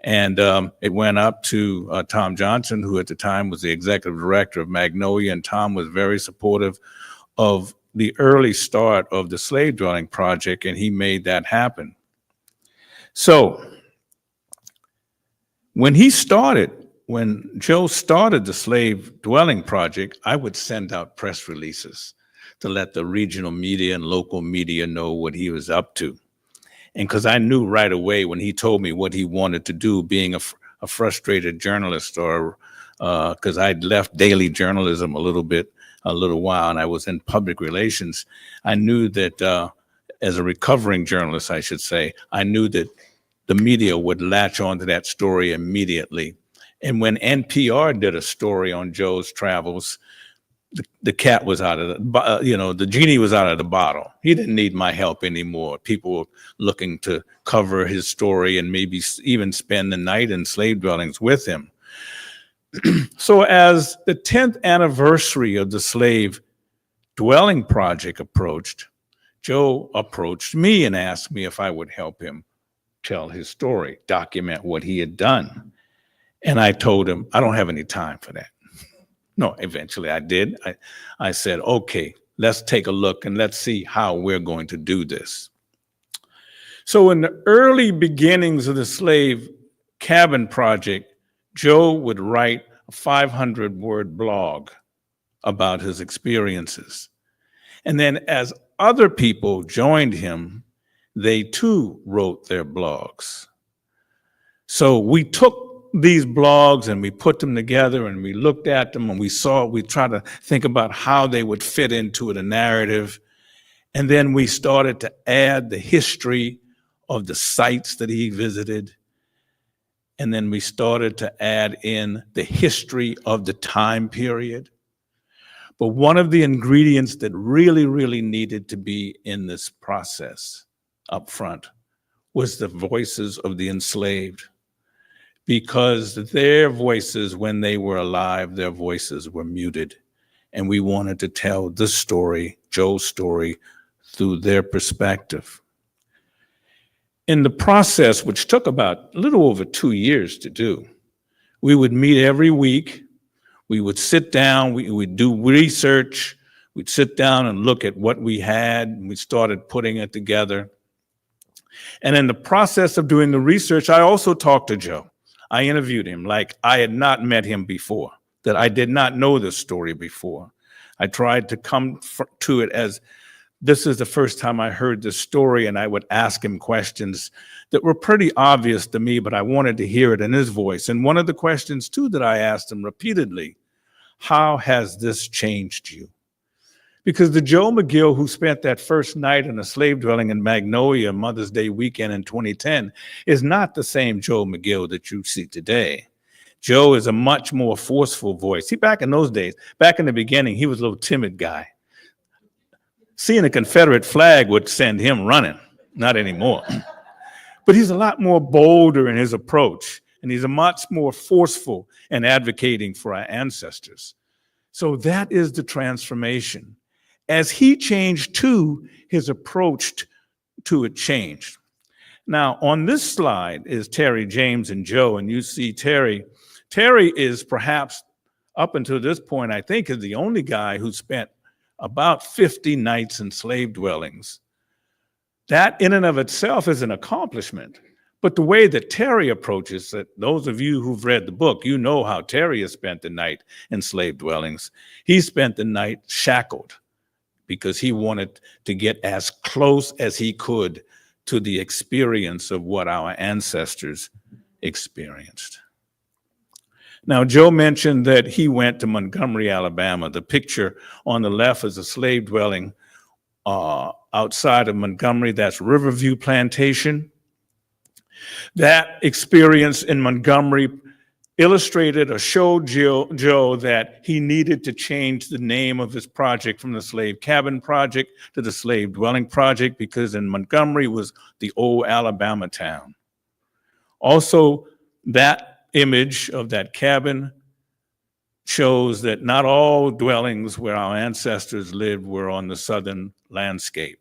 And it went up to Tom Johnson, who at the time was the executive director of Magnolia, and Tom was very supportive of the early start of the slave dwelling project, and he made that happen. So when Joe started the slave dwelling project, I would send out press releases to let the regional media and local media know what he was up to. And because I knew right away when he told me what he wanted to do, being a frustrated journalist, or because I'd left daily journalism a little while, and I was in public relations, I knew that as a recovering journalist, I should say, I knew that the media would latch onto that story immediately. And when NPR did a story on Joe's travels, the cat was out of the genie was out of the bottle. He didn't need my help anymore. People were looking to cover his story and maybe even spend the night in slave dwellings with him. So as the 10th anniversary of the slave dwelling project approached, Joe approached me and asked me if I would help him tell his story, document what he had done. And I told him, I don't have any time for that. No, eventually I did. I said, okay, let's take a look and let's see how we're going to do this. So in the early beginnings of the slave cabin project, Joe would write a 500-word blog about his experiences. And then as other people joined him, they too wrote their blogs. So we took these blogs and we put them together and we looked at them and we tried to think about how they would fit into the narrative. And then we started to add the history of the sites that he visited. And then we started to add in the history of the time period. But one of the ingredients that really, really needed to be in this process up front was the voices of the enslaved. Because their voices, when they were alive, their voices were muted. And we wanted to tell this story, Joe's story, through their perspective. In the process, which took about a little over 2 years to do, we would meet every week. We would sit down, we would do research. We'd sit down and look at what we had, and we started putting it together. And in the process of doing the research, I also talked to Joe. I interviewed him like I had not met him before, that I did not know this story before. I tried to come to it as this is the first time I heard this story, and I would ask him questions that were pretty obvious to me, but I wanted to hear it in his voice. And one of the questions, too, that I asked him repeatedly, how has this changed you? Because the Joe McGill who spent that first night in a slave dwelling in Magnolia Mother's Day weekend in 2010 is not the same Joe McGill that you see today. Joe is a much more forceful voice. See, back in those days, back in the beginning, he was a little timid guy. Seeing a Confederate flag would send him running, not anymore. But he's a lot more bolder in his approach, and he's a much more forceful in advocating for our ancestors. So that is the transformation. As he changed too, his approach to it changed. Now, on this slide is Terry, James, and Joe, and you see Terry. Terry is perhaps, up until this point, I think, is the only guy who spent about 50 nights in slave dwellings. That in and of itself is an accomplishment. But the way that Terry approaches it, those of you who've read the book, you know how Terry has spent the night in slave dwellings. He spent the night shackled because he wanted to get as close as he could to the experience of what our ancestors experienced. Now, Joe mentioned that he went to Montgomery, Alabama. The picture on the left is a slave dwelling outside of Montgomery. That's Riverview Plantation. That experience in Montgomery illustrated or showed Joe that he needed to change the name of his project from the Slave Cabin Project to the Slave Dwelling Project, because in Montgomery was the old Alabama town. Also, that image of that cabin shows that not all dwellings where our ancestors lived were on the southern landscape.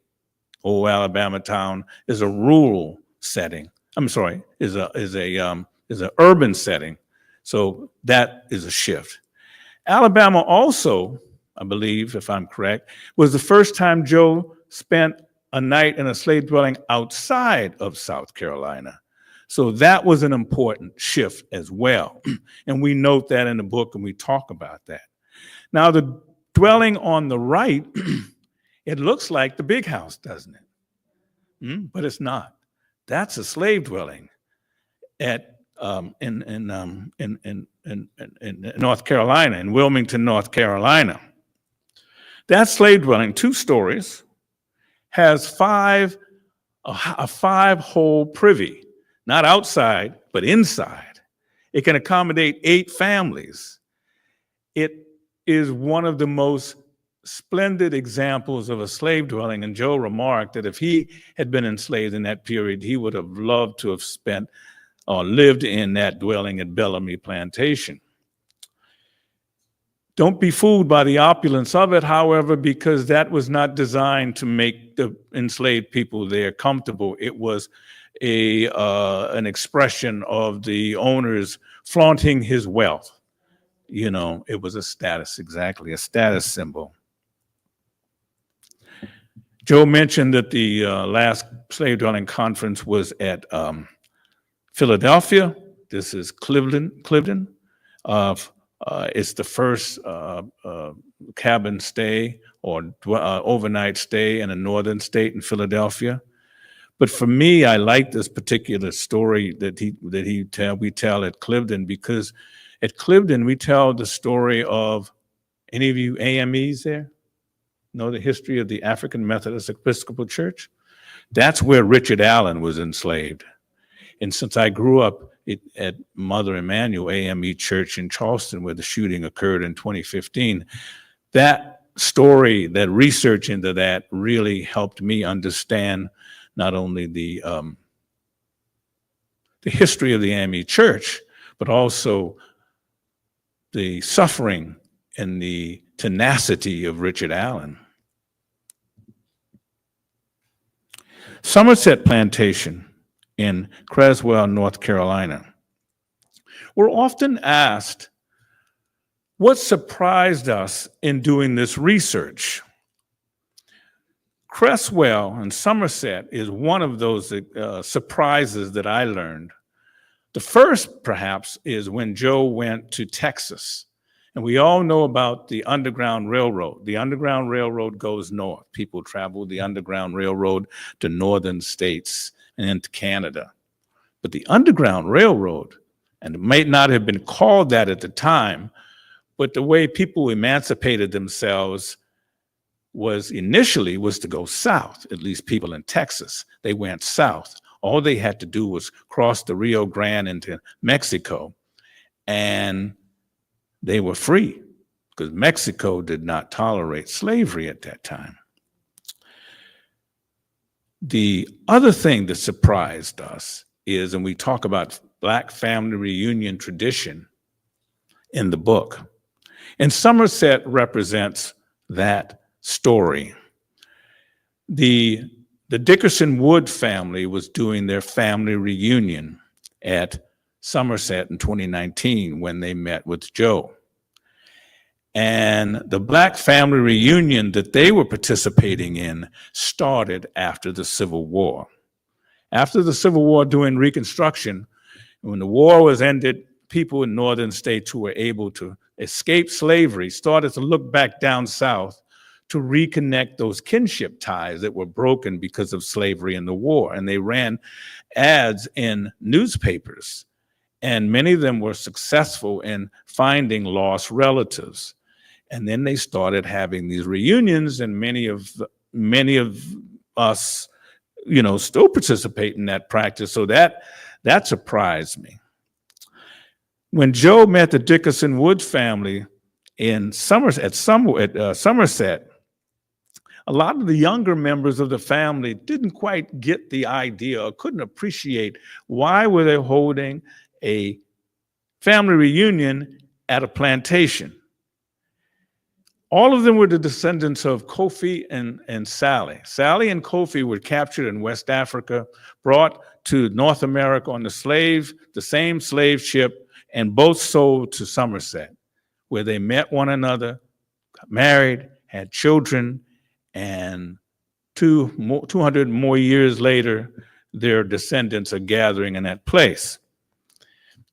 Old Alabama town is a rural setting. Is an urban setting. So that is a shift. Alabama also, I believe, if I'm correct, was the first time Joe spent a night in a slave dwelling outside of South Carolina. So that was an important shift as well. And we note that in the book and we talk about that. Now, the dwelling on the right, it looks like the big house, doesn't it? But it's not. That's a slave dwelling at in North Carolina, in Wilmington, North Carolina. That slave dwelling, 2 stories, has a 5-hole privy, not outside, but inside. It can accommodate 8 families. It is one of the most splendid examples of a slave dwelling, and Joe remarked that if he had been enslaved in that period, he would have loved to have spent or lived in that dwelling at Bellamy Plantation. Don't be fooled by the opulence of it, however, because that was not designed to make the enslaved people there comfortable. It was an expression of the owners flaunting his wealth. You know, it was a status, exactly, a status symbol. Joe mentioned that the last slave dwelling conference was at Philadelphia. This is Clifton. It's the first cabin stay or overnight stay in a northern state in Philadelphia. But for me, I like this particular story that we tell at Clifton, because at Clifton we tell the story of, any of you AMEs there know the history of the African Methodist Episcopal Church? That's where Richard Allen was enslaved. And since I grew up at Mother Emanuel AME Church in Charleston, where the shooting occurred in 2015, that story, that research into that really helped me understand not only the history of the AME Church, but also the suffering and the tenacity of Richard Allen. Somerset Plantation in Creswell, North Carolina. We're often asked, what surprised us in doing this research? Creswell and Somerset is one of those surprises that I learned. The first, perhaps, is when Joe went to Texas. And we all know about the Underground Railroad. The Underground Railroad goes north. People travel the Underground Railroad to northern states and into Canada. But the Underground Railroad, and it may not have been called that at the time, but the way people emancipated themselves was to go south, at least people in Texas. They went south. All they had to do was cross the Rio Grande into Mexico, and they were free, because Mexico did not tolerate slavery at that time. The other thing that surprised us is, and we talk about Black family reunion tradition in the book, and Somerset represents that story. The Dickerson Wood family was doing their family reunion at Somerset in 2019 when they met with Joe. And the Black family reunion that they were participating in started after the Civil War. After the Civil War, doing Reconstruction, when the war was ended, people in northern states who were able to escape slavery started to look back down south to reconnect those kinship ties that were broken because of slavery and the war. And they ran ads in newspapers, and many of them were successful in finding lost relatives. And then they started having these reunions, and many of us, still participate in that practice. So that surprised me. When Joe met the Dickerson Wood family in Somerset, a lot of the younger members of the family didn't quite get the idea or couldn't appreciate why were they holding a family reunion at a plantation. All of them were the descendants of Kofi and Sally. Sally and Kofi were captured in West Africa, brought to North America on the same slave ship, and both sold to Somerset, where they met one another, got married, had children, and 200 more years later, their descendants are gathering in that place.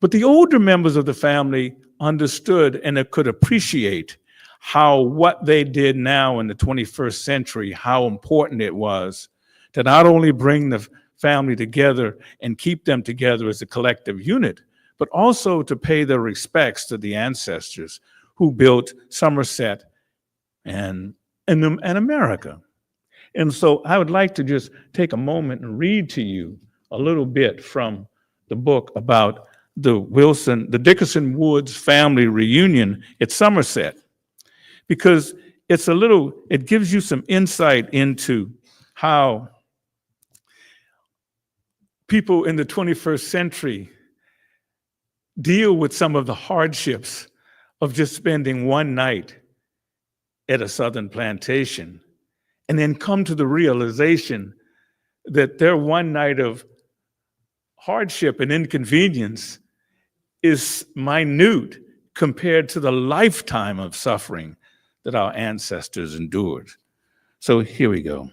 But the older members of the family understood and could appreciate how what they did now in the 21st century, how important it was to not only bring the family together and keep them together as a collective unit, but also to pay their respects to the ancestors who built Somerset and America. And so I would like to just take a moment and read to you a little bit from the book about the Dickerson Woods family reunion at Somerset, because it gives you some insight into how people in the 21st century deal with some of the hardships of just spending one night at a Southern plantation, and then come to the realization that their one night of hardship and inconvenience is minute compared to the lifetime of suffering that our ancestors endured. So here we go.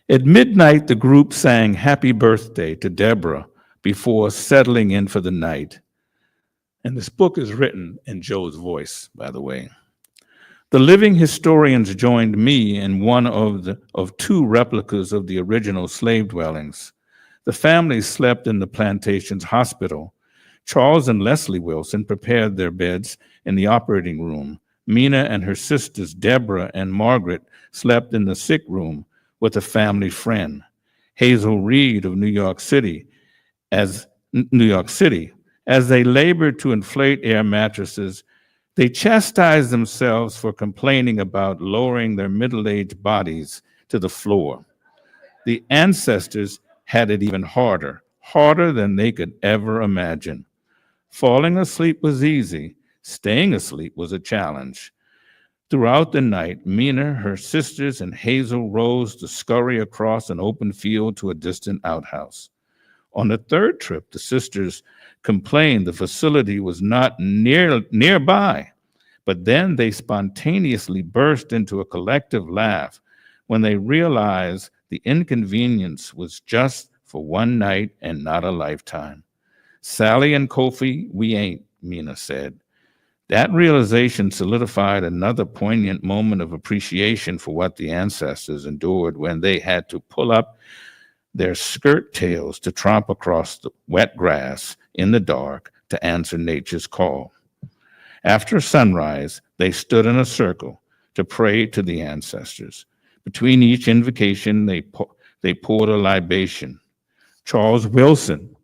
At midnight, the group sang "Happy Birthday" to Deborah before settling in for the night. And this book is written in Joe's voice, by the way. The living historians joined me in one of two replicas of the original slave dwellings. The families slept in the plantation's hospital. Charles and Leslie Wilson prepared their beds in the operating room. Mina and her sisters, Deborah and Margaret, slept in the sick room with a family friend. Hazel Reed of New York City. As they labored to inflate air mattresses, they chastised themselves for complaining about lowering their middle-aged bodies to the floor. The ancestors had it even harder than they could ever imagine. Falling asleep was easy. Staying asleep was a challenge. Throughout the night, Mina, her sisters, and Hazel rose to scurry across an open field to a distant outhouse. On the third trip, the sisters complained the facility was not nearby, but then they spontaneously burst into a collective laugh when they realized the inconvenience was just for one night and not a lifetime. Sally and Kofi, we ain't, Mina said. That realization solidified another poignant moment of appreciation for what the ancestors endured when they had to pull up their skirt tails to tromp across the wet grass in the dark to answer nature's call. After sunrise, they stood in a circle to pray to the ancestors. Between each invocation, they poured a libation. Charles Wilson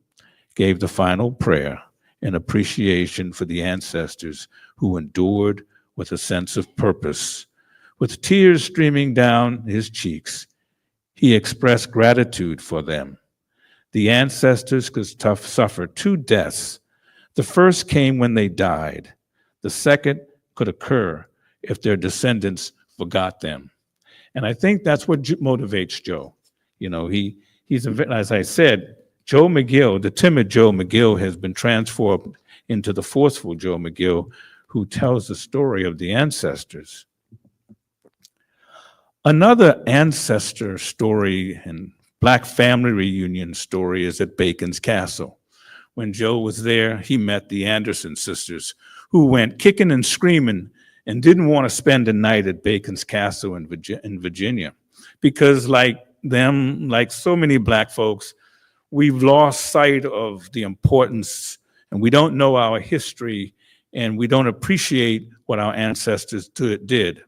gave the final prayer in appreciation for the ancestors who endured with a sense of purpose. With tears streaming down his cheeks, he expressed gratitude for them. The ancestors could suffer two deaths. The first came when they died. The second could occur if their descendants forgot them. And I think that's what motivates Joe. You know, he's as I said, Joe McGill, the timid Joe McGill, has been transformed into the forceful Joe McGill who tells the story of the ancestors. Another ancestor story and Black family reunion story is at Bacon's Castle. When Joe was there, he met the Anderson sisters, who went kicking and screaming and didn't want to spend a night at Bacon's Castle in Virginia, because like them, like so many Black folks, we've lost sight of the importance, and we don't know our history, and we don't appreciate what our ancestors did.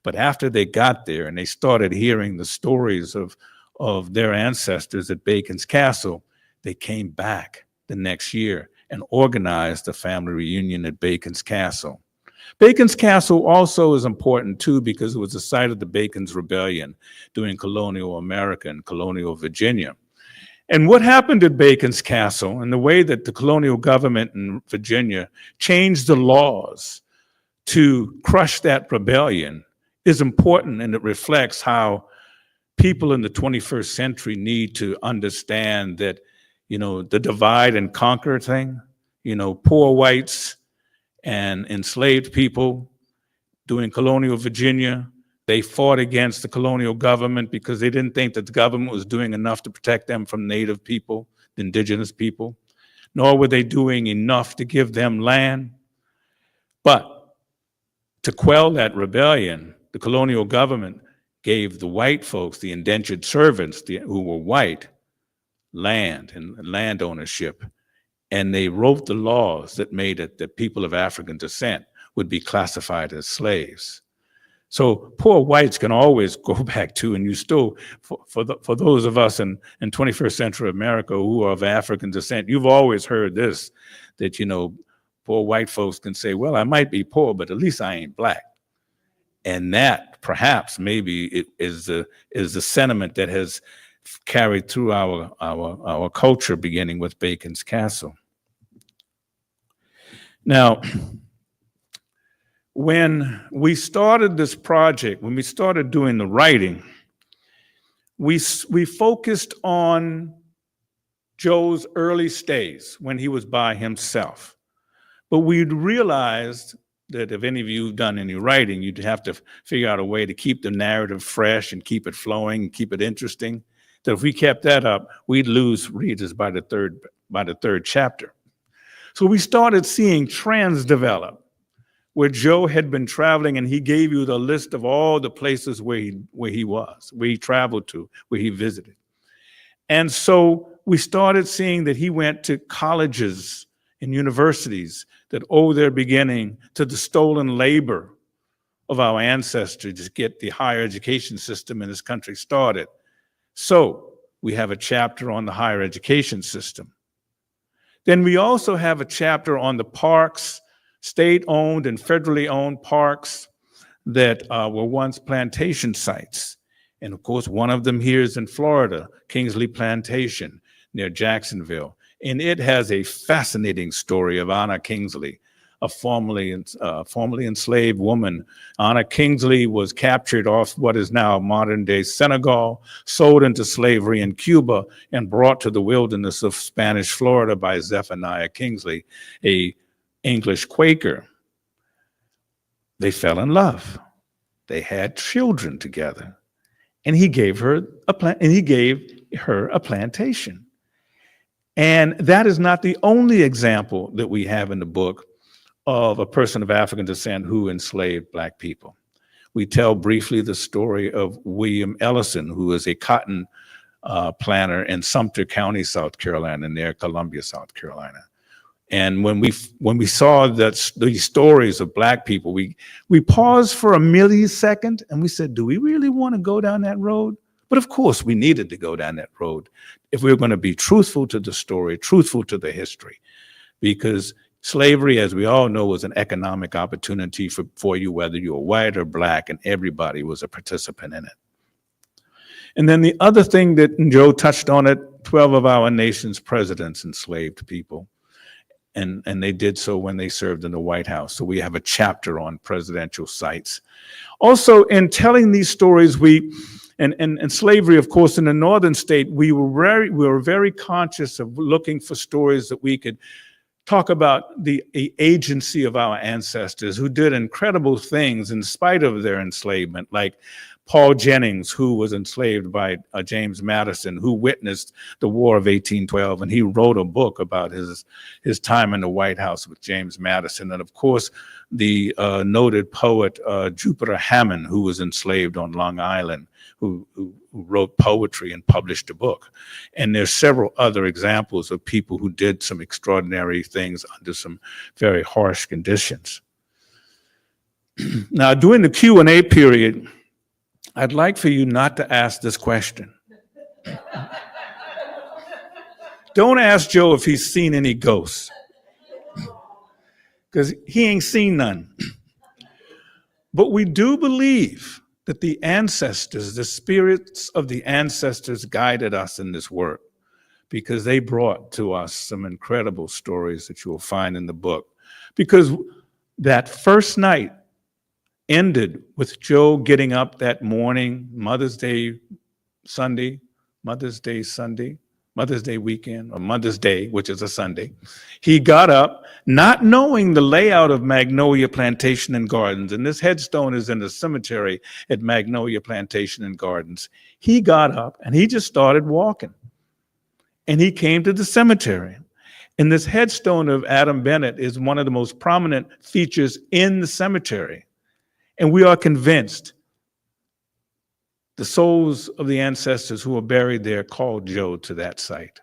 But after they got there and they started hearing the stories of their ancestors at Bacon's Castle, they came back the next year and organized a family reunion at Bacon's Castle. Bacon's Castle also is important too because it was the site of the Bacon's Rebellion during colonial America and colonial Virginia. And what happened at Bacon's Castle and the way that the colonial government in Virginia changed the laws to crush that rebellion is important, and it reflects how people in the 21st century need to understand that, you know, the divide and conquer thing, you know, poor whites and enslaved people during colonial Virginia, they fought against the colonial government because they didn't think that the government was doing enough to protect them from native people, the indigenous people, nor were they doing enough to give them land. But to quell that rebellion, the colonial government gave the white folks, the indentured servants who were white, land and land ownership. And they wrote the laws that made it that people of African descent would be classified as slaves. So poor whites can always go back to, and you still, for those of us in 21st century America who are of African descent, you've always heard this, that, you know, poor white folks can say, well, I might be poor, but at least I ain't Black. And that perhaps maybe it is the sentiment that has carried through our culture, beginning with Bacon's Castle. Now, when we started this project, when we started doing the writing, we focused on Joe's early stays when he was by himself. But we'd realized that if any of you have done any writing, you'd have to figure out a way to keep the narrative fresh and keep it flowing and keep it interesting. That if we kept that up, we'd lose readers by the third chapter. So we started seeing trends develop. where Joe had been traveling, and he gave you the list of all the places where he traveled to, where he visited. And so we started seeing that he went to colleges and universities that owe their beginning to the stolen labor of our ancestors to get the higher education system in this country started. So we have a chapter on the higher education system. Then we also have a chapter on the parks, state-owned and federally owned parks that were once plantation sites. And of course, one of them here is in Florida, Kingsley Plantation near Jacksonville. And it has a fascinating story of Anna Kingsley, a formerly enslaved woman. Anna Kingsley was captured off what is now modern-day Senegal, sold into slavery in Cuba, and brought to the wilderness of Spanish Florida by Zephaniah Kingsley, a English Quaker. They fell in love. They had children together, and he gave her a plantation. And that is not the only example that we have in the book of a person of African descent who enslaved Black people. We tell briefly the story of William Ellison, who is a cotton planter in Sumter County, South Carolina, near Columbia, South Carolina. And when we saw these stories of Black people, we paused for a millisecond and we said, do we really want to go down that road? But of course, we needed to go down that road if we were going to be truthful to the story, truthful to the history, because slavery, as we all know, was an economic opportunity for you, whether you were white or Black, and everybody was a participant in it. And then the other thing that Joe touched on it, 12 of our nation's presidents enslaved people. And they did so when they served in the White House. So we have a chapter on presidential sites. Also, in telling these stories, and slavery, of course, in the northern state, we were very conscious of looking for stories that we could talk about the agency of our ancestors who did incredible things in spite of their enslavement, like Paul Jennings, who was enslaved by James Madison, who witnessed the War of 1812, and he wrote a book about his time in the White House with James Madison. And of course, the noted poet Jupiter Hammond, who was enslaved on Long Island, who wrote poetry and published a book. And there's several other examples of people who did some extraordinary things under some very harsh conditions. Now, during the Q&A period, I'd like for you not to ask this question. Don't ask Joe if he's seen any ghosts, because he ain't seen none. But we do believe that the ancestors, the spirits of the ancestors guided us in this work, because they brought to us some incredible stories that you will find in the book. Because that first night ended with Joe getting up that morning, Mother's Day weekend, or Mother's Day, which is a Sunday. He got up, not knowing the layout of Magnolia Plantation and Gardens, and this headstone is in the cemetery at Magnolia Plantation and Gardens. He got up and he just started walking, and he came to the cemetery. And this headstone of Adam Bennett is one of the most prominent features in the cemetery. And we are convinced the souls of the ancestors who are buried there called Joe to that site.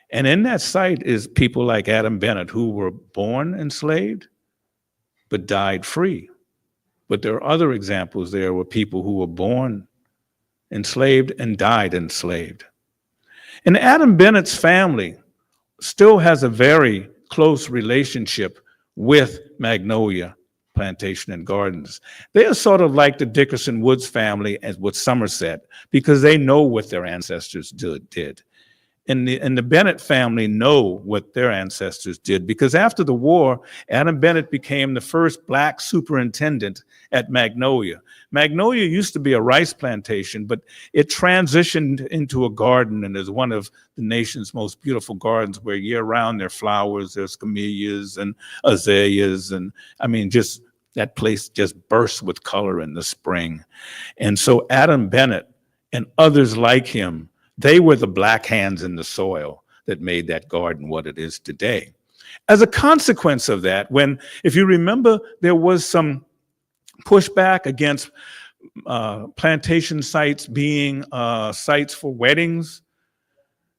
And in that site is people like Adam Bennett, who were born enslaved, but died free. But there are other examples there where people who were born enslaved and died enslaved. And Adam Bennett's family still has a very close relationship with Magnolia Plantation and Gardens. They are sort of like the Dickerson Woods family as with Somerset, because they know what their ancestors did. And the Bennett family know what their ancestors did, because after the war, Adam Bennett became the first Black superintendent at Magnolia. Magnolia used to be a rice plantation, but it transitioned into a garden, and is one of the nation's most beautiful gardens, where year-round there are flowers, there's camellias and azaleas, and I mean, just that place just bursts with color in the spring. And so Adam Bennett and others like him, they were the Black hands in the soil that made that garden what it is today. As a consequence of that, if you remember, there was some pushback against plantation sites being sites for weddings.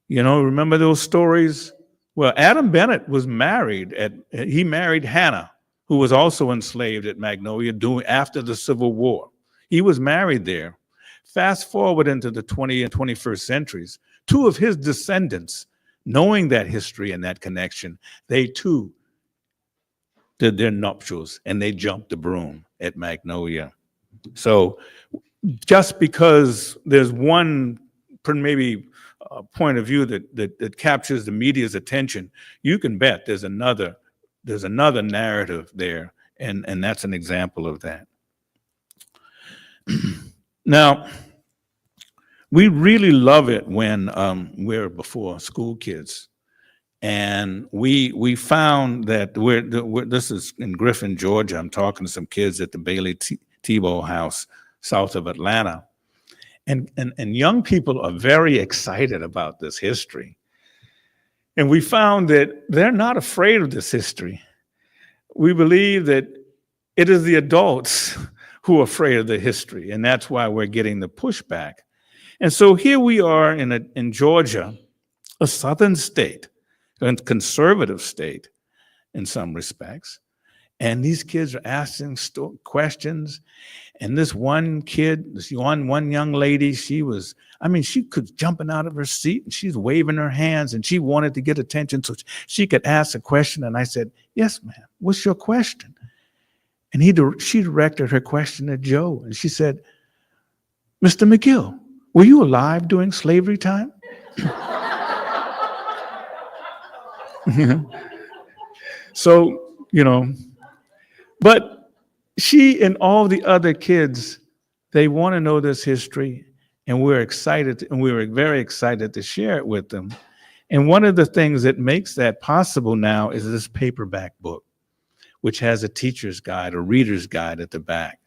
Remember those stories? Well, Adam Bennett was married he married Hannah, who was also enslaved at Magnolia after the Civil War. He was married there. Fast forward into the 20th and 21st centuries, two of his descendants, knowing that history and that connection, they too did their nuptials and they jumped the broom at Magnolia. So just because there's one maybe point of view that captures the media's attention, you can bet there's another narrative there, and that's an example of that. Now, we really love it when we're before school kids, and we found that this is in Griffin, Georgia. I'm talking to some kids at the Bailey Tebow House south of Atlanta. And young people are very excited about this history. And we found that they're not afraid of this history. We believe that it is the adults who are afraid of the history, and that's why we're getting the pushback. And so here we are in Georgia, a southern state, a conservative state in some respects. And these kids are asking questions. And this one kid, this one young lady, she could jumping out of her seat and she's waving her hands and she wanted to get attention so she could ask a question. And I said, "Yes, ma'am, what's your question?" And she directed her question at Joe. And she said, "Mr. McGill, were you alive during slavery time?" So, but she and all the other kids, they want to know this history, and we're excited, and we were very excited to share it with them. And one of the things that makes that possible now is this paperback book, which has a teacher's guide, a reader's guide at the back.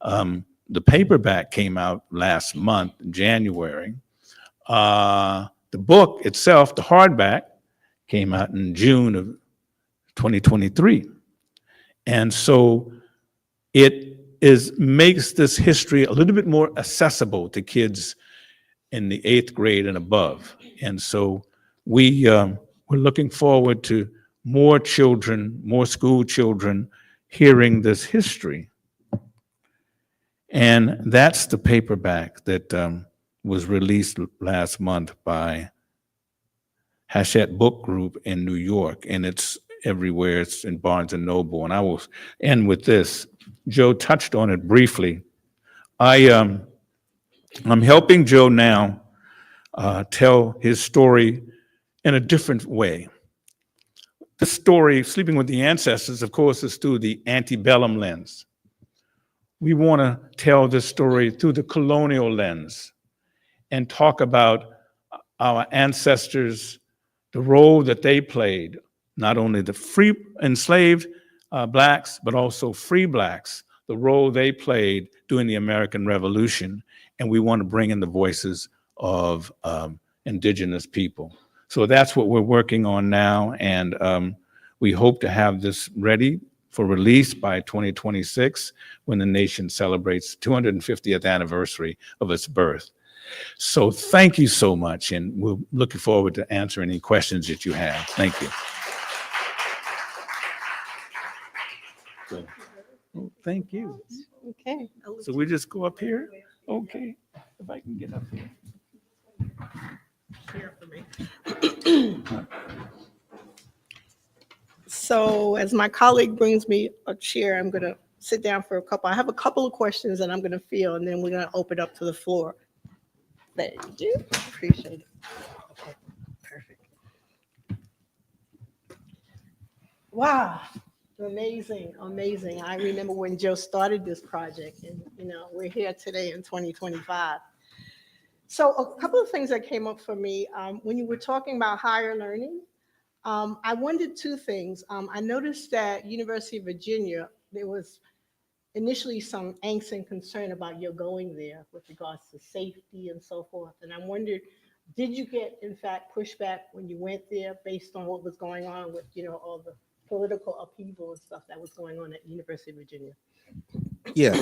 The paperback came out last month, January. The book itself, the hardback, came out in June of 2023. And so it makes this history a little bit more accessible to kids in the 8th grade and above. And so we're looking forward to more school children hearing this history. And that's the paperback that was released last month by Hachette Book Group in New York, and it's everywhere. It's in Barnes and Noble. And I will end with this. Joe touched on it briefly. I'm helping Joe now tell his story in a different way. The story, Sleeping with the Ancestors, of course, is through the antebellum lens. We want to tell this story through the colonial lens and talk about our ancestors, the role that they played, not only the free enslaved blacks, but also free blacks, the role they played during the American Revolution. And we want to bring in the voices of indigenous people. So that's what we're working on now. And we hope to have this ready for release by 2026 when the nation celebrates 250th anniversary of its birth. So thank you so much, and we're looking forward to answering any questions that you have. Thank you. Oh, thank you. Okay. So we just go up here? Okay, if I can get up here. Here for me. So as my colleague brings me a chair, I'm going to sit down for I have a couple of questions that I'm going to field, and then we're going to open up to the floor. Thank you. Appreciate it. Okay, perfect. Wow. Amazing, amazing. I remember when Joe started this project, and we're here today in 2025. So a couple of things that came up for me when you were talking about higher learning, I wondered two things. I noticed that University of Virginia, there was initially some angst and concern about your going there with regards to safety and so forth. And I wondered Did you get, in fact, pushback when you went there based on what was going on with, all the political upheaval and stuff that was going on at University of Virginia? Yeah,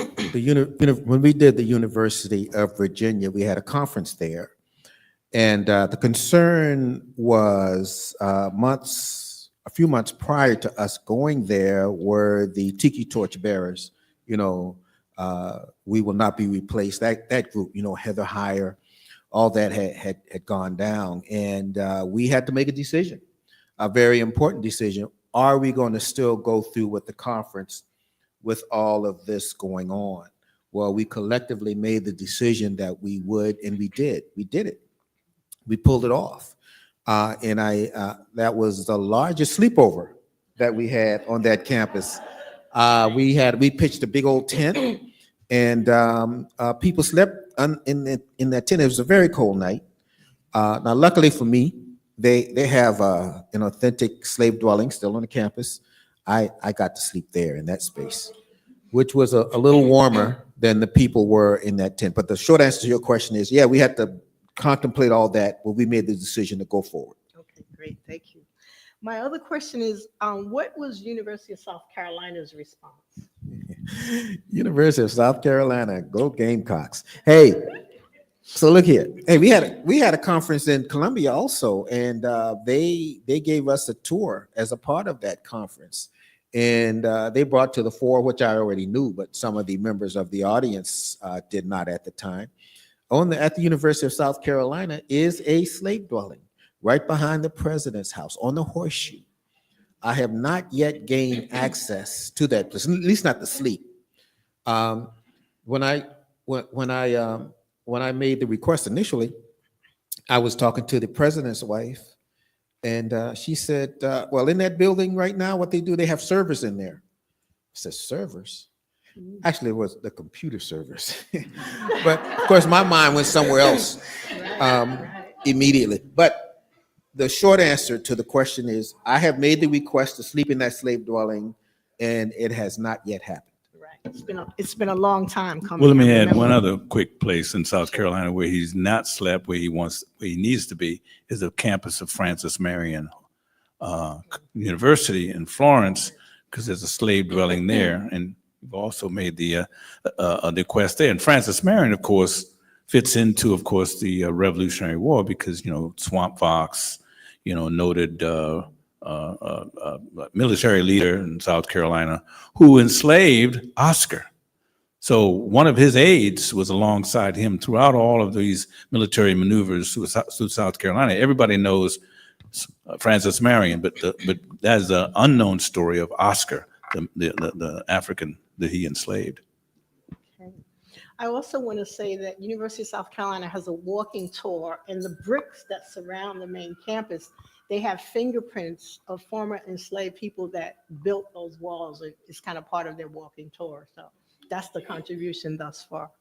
when we did the University of Virginia, we had a conference there. And the concern was a few months prior to us going there were the Tiki Torch bearers. We will not be replaced. That group, Heather Heyer, all that had gone down. And we had to make a decision, a very important decision. Are we going to still go through with the conference with all of this going on? Well, we collectively made the decision that we would, and we did. We did it. We pulled it off. And that was the largest sleepover that we had on that campus. We pitched a big old tent, and people slept in that tent. It was a very cold night. Now, luckily for me, they have an authentic slave dwelling still on the campus. I got to sleep there in that space, which was a little warmer than the people were in that tent. But the short answer to your question is, yeah, we had to contemplate all that, but we made the decision to go forward. Okay, great, thank you. My other question is, what was University of South Carolina's response? University of South Carolina, go Gamecocks. Hey, so look here. Hey, we had a conference in Columbia also, and they gave us a tour as a part of that conference. And they brought to the fore, which I already knew, but some of the members of the audience did not at the time. At the University of South Carolina is a slave dwelling right behind the president's house on the Horseshoe. I have not yet gained access to that place, at least not to sleep. When I made the request initially, I was talking to the president's wife, and she said, well, in that building right now, what they do, they have servers in there. I said, servers? Actually, it was the computer servers. But of course, my mind went somewhere else immediately. But the short answer to the question is, I have made the request to sleep in that slave dwelling, and it has not yet happened. Right. It's been a long time coming. Well, let me I add remember. one other quick place in South Carolina where he's not slept, where he needs to be, is the campus of Francis Marion University in Florence, because there's a slave dwelling there, and we've also made the request there. And Francis Marion, of course, fits into, of course, the Revolutionary War because, Swamp Fox, noted military leader in South Carolina who enslaved Oscar. So one of his aides was alongside him throughout all of these military maneuvers through South Carolina. Everybody knows Francis Marion, but that's the unknown story of Oscar, the African that he enslaved. Okay. I also want to say that University of South Carolina has a walking tour, and the bricks that surround the main campus, they have fingerprints of former enslaved people that built those walls. It's kind of part of their walking tour. So that's the contribution thus far.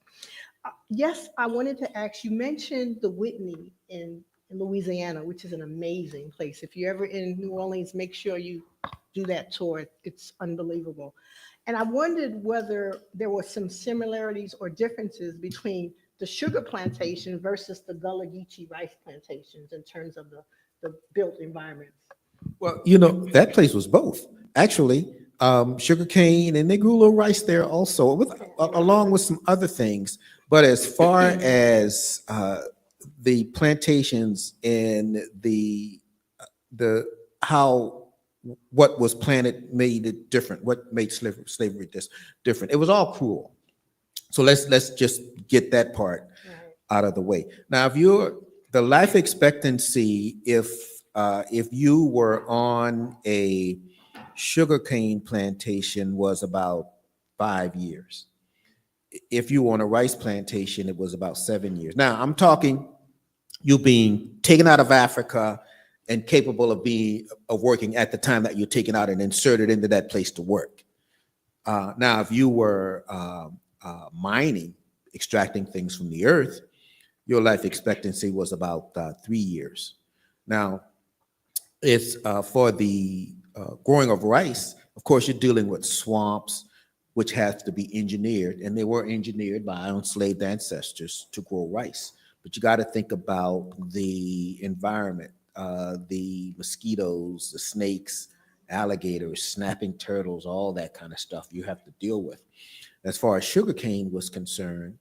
Yes, I wanted to ask, you mentioned the Whitney in Louisiana, which is an amazing place. If you're ever in New Orleans, make sure you do that tour. It's unbelievable. And I wondered whether there were some similarities or differences between the sugar plantation versus the Gullah Geechee rice plantations in terms of the built environments. Well, that place was both. Actually, sugarcane, and they grew a little rice there also, along with some other things. But as far as the plantations and what was planted made it different, what made slavery different, it was all cruel. So let's just get that part out of the way. Now, the life expectancy, if you were on a sugarcane plantation, was about 5 years. If you were on a rice plantation, it was about 7 years. Now, I'm talking you being taken out of Africa and capable of working at the time that you're taken out and inserted into that place to work. Now, if you were mining, extracting things from the earth, your life expectancy was about 3 years. Now, it's for the growing of rice, of course, you're dealing with swamps, which have to be engineered, and they were engineered by our enslaved ancestors to grow rice. but you got to think about the environment, the mosquitoes, the snakes, alligators, snapping turtles, all that kind of stuff you have to deal with. As far as sugarcane was concerned,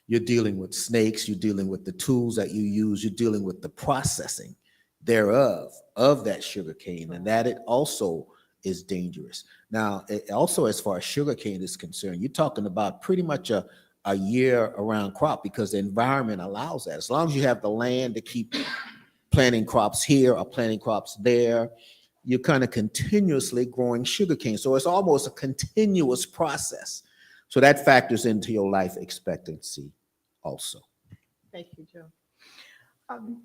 you're dealing with snakes, you're dealing with the tools that you use, you're dealing with the processing thereof of that sugarcane, and that it also is dangerous. Now, also as far as sugarcane is concerned, you're talking about pretty much a year-around crop because the environment allows that. As long as you have the land to keep planting crops here or planting crops there, you're kind of continuously growing sugarcane. So it's almost a continuous process. So that factors into your life expectancy also. Thank you, Joe.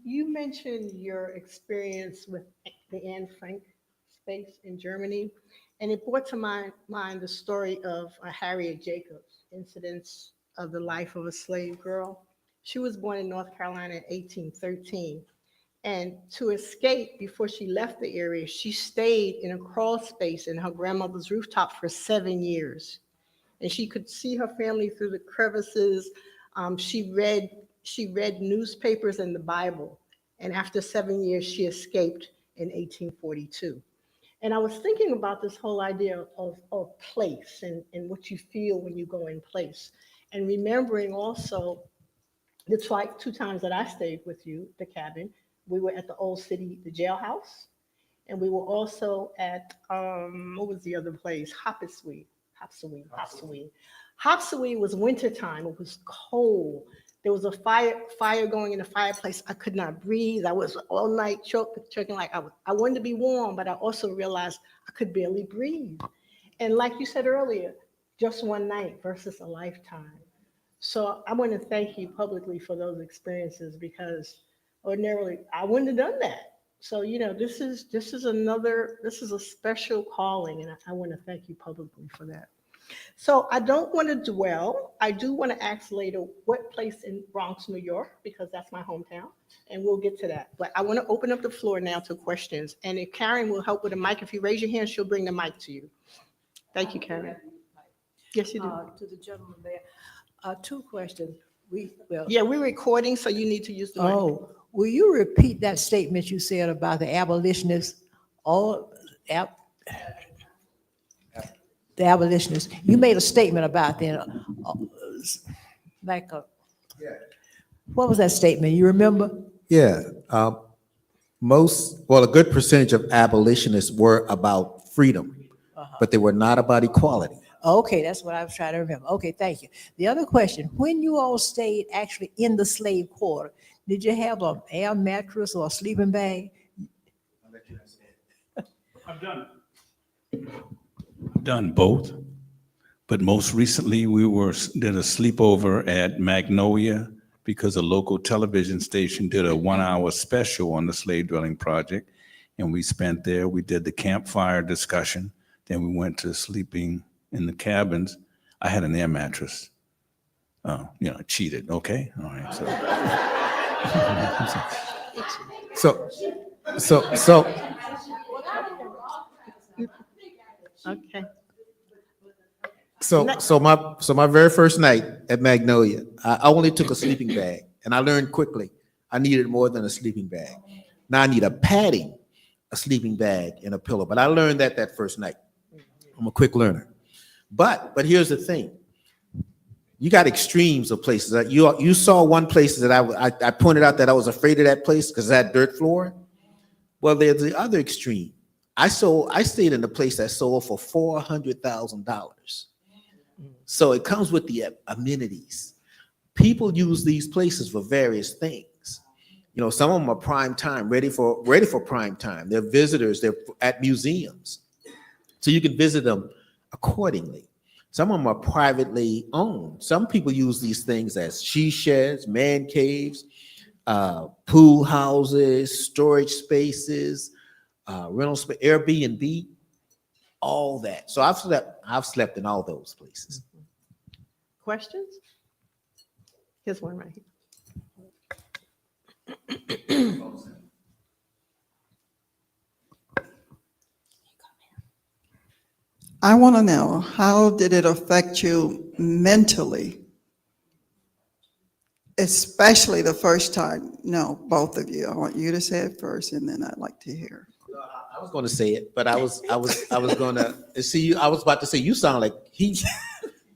You mentioned your experience with the Anne Frank space in Germany, and it brought to my mind the story of Harriet Jacobs, incidents of the life of a slave girl. She was born in North Carolina in 1813. And to escape before she left the area, she stayed in a crawl space in her grandmother's rooftop for 7 years. And she could see her family through the crevices. She read newspapers and the Bible. And after 7 years, she escaped in 1842. And I was thinking about this whole idea of place and what you feel when you go in place. And remembering also the two times that I stayed with you, the cabin. We were at the Old City, the jailhouse, and we were also at, what was the other place? Hopsawee. Hopsawee was wintertime. It was cold. There was a fire going in the fireplace. I could not breathe. I was all night choking like I wanted to be warm, but I also realized I could barely breathe. And like you said earlier, just one night versus a lifetime. So I want to thank you publicly for those experiences because ordinarily I wouldn't have done that. So, this is a special calling, and I want to thank you publicly for that. So I don't want to dwell. I do want to ask later what place in Bronx, New York, because that's my hometown, and we'll get to that. But I want to open up the floor now to questions. And if Karen will help with the mic, if you raise your hand, she'll bring the mic to you. Thank you, Karen. Yes, you do. To the gentleman there, two questions. Yeah, we're recording, so you need to use the mic. Oh, will you repeat that statement you said about the abolitionists? The abolitionists. You made a statement about them. What was that statement? You remember? Yeah, a good percentage of abolitionists were about freedom, but they were not about equality. Okay, that's what I was trying to remember. Okay, thank you. The other question, when you all stayed actually in the slave quarter, did you have an air mattress or a sleeping bag? I've done both, but most recently we did a sleepover at Magnolia because a local television station did a 1-hour special on the slave dwelling project, and we spent there. We did the campfire discussion, then we went to sleeping in the cabins. I had an air mattress. I cheated. Okay, all right. So Okay. So my very first night at Magnolia, I only took a sleeping bag, and I learned quickly I needed more than a sleeping bag. Now I need a padding, a sleeping bag, and a pillow. But I learned that first night. I'm a quick learner. But here's the thing: you got extremes of places. You saw one place that I pointed out that I was afraid of that place because it had dirt floor. Well, there's the other extreme. I stayed in a place that sold for $400,000. So it comes with the amenities. People use these places for various things. Some of them are prime time, ready for prime time. They're visitors. They're at museums, so you can visit them accordingly. Some of them are privately owned. Some people use these things as she sheds, man caves, pool houses, storage spaces, rental space, Airbnb, all that. So I've slept in all those places. Questions? Here's one right here. I want to know, how did it affect you mentally especially the first time. No, both of you. I want you to say it first, and then I'd like to hear. I was going to say it, but I was going to see you. I was about to say you sound like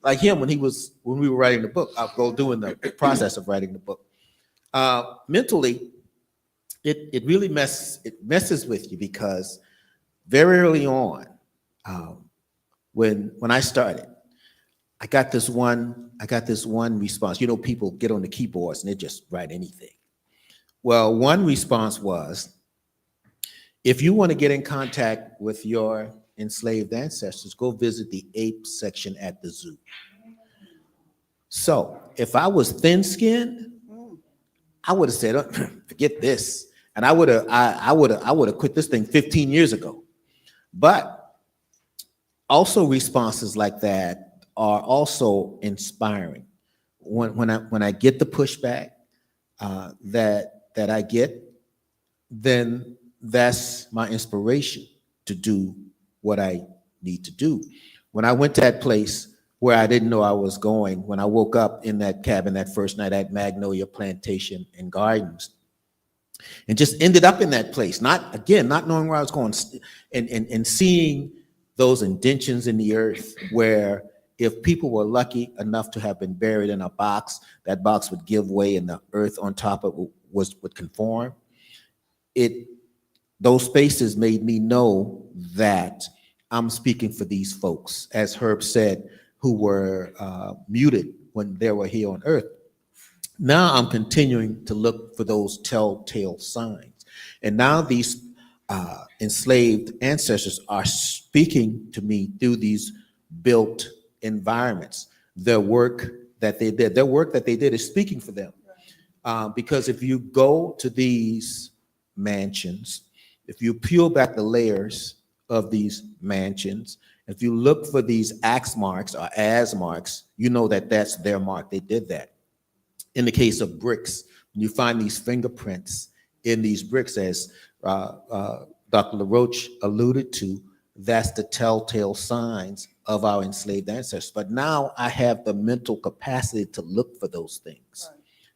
like him when we were writing the book. I'll go doing the process of writing the book. Mentally, it really messes with you because very early on, when I started, I got this one response. You know, people get on the keyboards and they just write anything. Well, one response was, if you want to get in contact with your enslaved ancestors, go visit the ape section at the zoo. So if I was thin-skinned, I would have said, forget this. And I would have quit this thing 15 years ago. But also responses like that are also inspiring. When I get the pushback that I get, then that's my inspiration to do what I need to do. When I went to that place where I didn't know I was going, when I woke up in that cabin that first night at Magnolia Plantation and Gardens, and just ended up in that place, not knowing where I was going, and seeing those indentions in the earth where if people were lucky enough to have been buried in a box, that box would give way and the earth on top of it would conform. Those spaces made me know that I'm speaking for these folks, as Herb said, who were muted when they were here on earth. Now I'm continuing to look for those telltale signs. And now these enslaved ancestors are speaking to me through these built environments. Their work that they did is speaking for them. Because if you go to these mansions, if you peel back the layers of these mansions, if you look for these axe marks or as marks, you know that that's their mark. They did that. In the case of bricks, when you find these fingerprints in these bricks, as Dr. LaRoche alluded to, that's the telltale signs of our enslaved ancestors. But now I have the mental capacity to look for those things.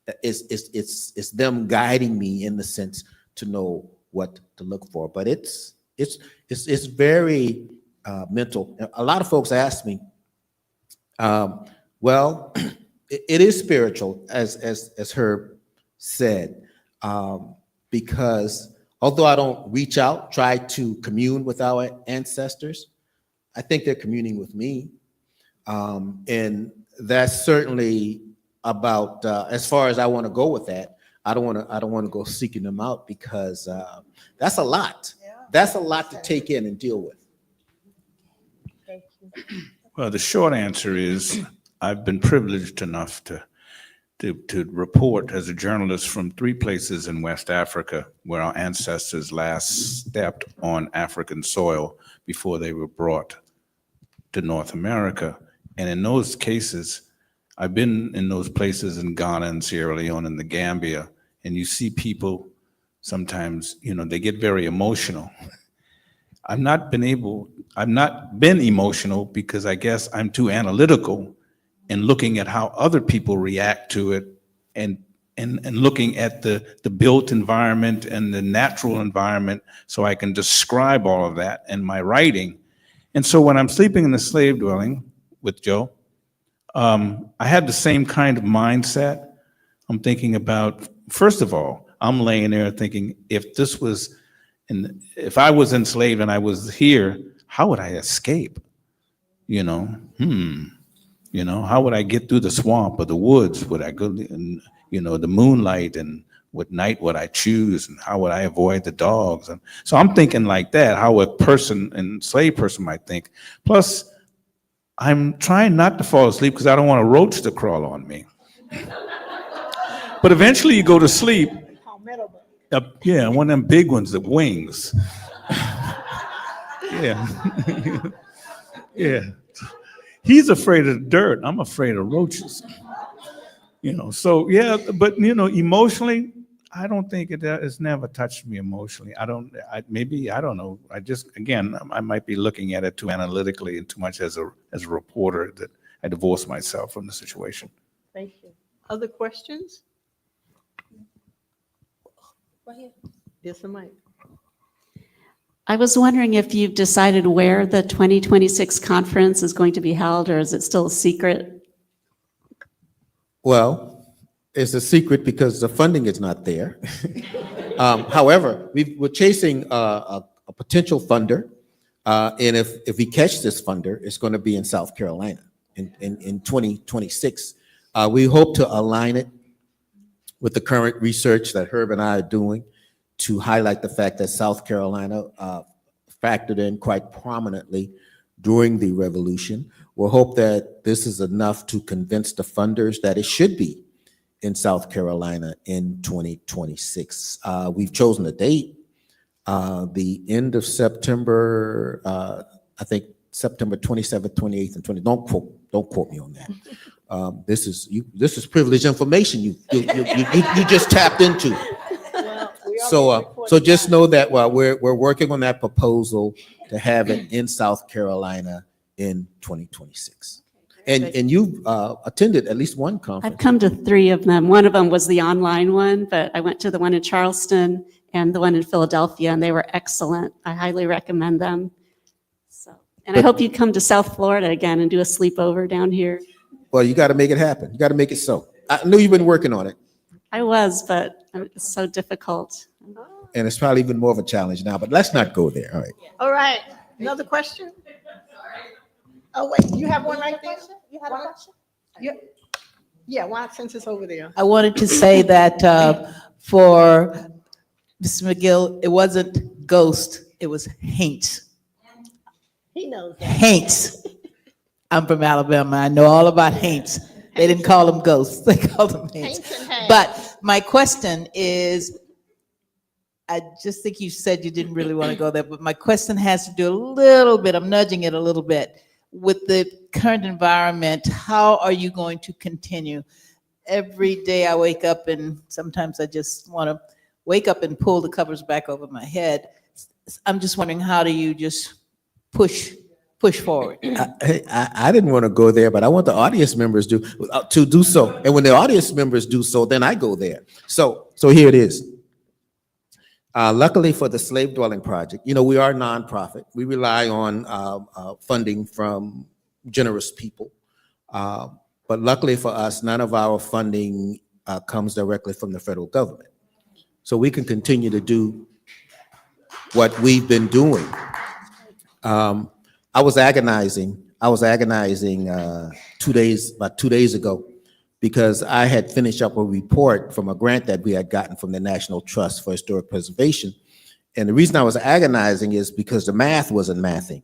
Right. It's them guiding me in the sense to know what to look for. But it's very mental. A lot of folks ask me, well, it is spiritual, as Herb said, because although I don't reach out, try to commune with our ancestors, I think they're communing with me. And that's certainly about as far as I want to go with that. I don't want to go seeking them out because that's a lot. Yeah. That's a lot to take in and deal with. Thank you. Well, the short answer is I've been privileged enough to report as a journalist from 3 places in West Africa where our ancestors last stepped on African soil before they were brought to North America. And in those cases, I've been in those places in Ghana and Sierra Leone and the Gambia, and you see people sometimes, they get very emotional. I've not been emotional because I guess I'm too analytical in looking at how other people react to it and looking at the built environment and the natural environment so I can describe all of that in my writing. And so when I'm sleeping in the slave dwelling with Joe, I had the same kind of mindset. I'm thinking about, first of all, I'm laying there thinking, if I was enslaved and I was here, how would I escape? How would I get through the swamp or the woods? Would I go, the moonlight, and what night would I choose, and how would I avoid the dogs? And so I'm thinking like that, how a enslaved person might think. Plus, I'm trying not to fall asleep because I don't want a roach to crawl on me. But eventually you go to sleep. Yeah, one of them big ones, the wings. Yeah. Yeah. He's afraid of dirt. I'm afraid of roaches. So yeah, but emotionally, I don't think it's never touched me emotionally. I don't know. I might be looking at it too analytically and too much as a reporter that I divorced myself from the situation. Thank you. Other questions? Yes, the mic. I was wondering if you've decided where the 2026 conference is going to be held, or is it still a secret? Well, it's a secret because the funding is not there. However, we're chasing a potential funder, and if we catch this funder, it's going to be in South Carolina in 2026. We hope to align it with the current research that Herb and I are doing to highlight the fact that South Carolina factored in quite prominently during the revolution. We'll hope that this is enough to convince the funders that it should be in South Carolina in 2026. We've chosen a date, the end of September, I think September 27th, 28th, and 20th. Don't quote me on that. This is privileged information you just tapped into. So just know that we're working on that proposal to have it in South Carolina in 2026. And you've attended at least one conference. I've come to 3 of them. One of them was the online one, but I went to the one in Charleston and the one in Philadelphia, and they were excellent. I highly recommend them. So, and I hope you come to South Florida again and do a sleepover down here. Well, you got to make it happen. You got to make it so. I knew you've been working on it. I was, but it's so difficult. And it's probably even more of a challenge now, but let's not go there. All right. All right, another question? Oh, wait, you have one right there? You had a question? Yeah, why, since it's over there? I wanted to say that for Mr. McGill, it wasn't ghost, it was haint. He knows that. Haints. I'm from Alabama. I know all about haints. They didn't call them ghosts. They called them haints. Haints and hags. But my question is, I just think you said you didn't really want to go there, but my question has to do a little bit, I'm nudging it a little bit. With the current environment, how are you going to continue? Every day I wake up and sometimes I just want to wake up and pull the covers back over my head. I'm just wondering, how do you just push forward? I didn't want to go there, but I want the audience members to do so. And when the audience members do so, then I go there. So here it is. Luckily for the Slave Dwelling Project, we are a nonprofit. We rely on funding from generous people. But luckily for us, none of our funding comes directly from the federal government. So we can continue to do what we've been doing. I was agonizing about 2 days ago, because I had finished up a report from a grant that we had gotten from the National Trust for Historic Preservation. And the reason I was agonizing is because the math wasn't mathing.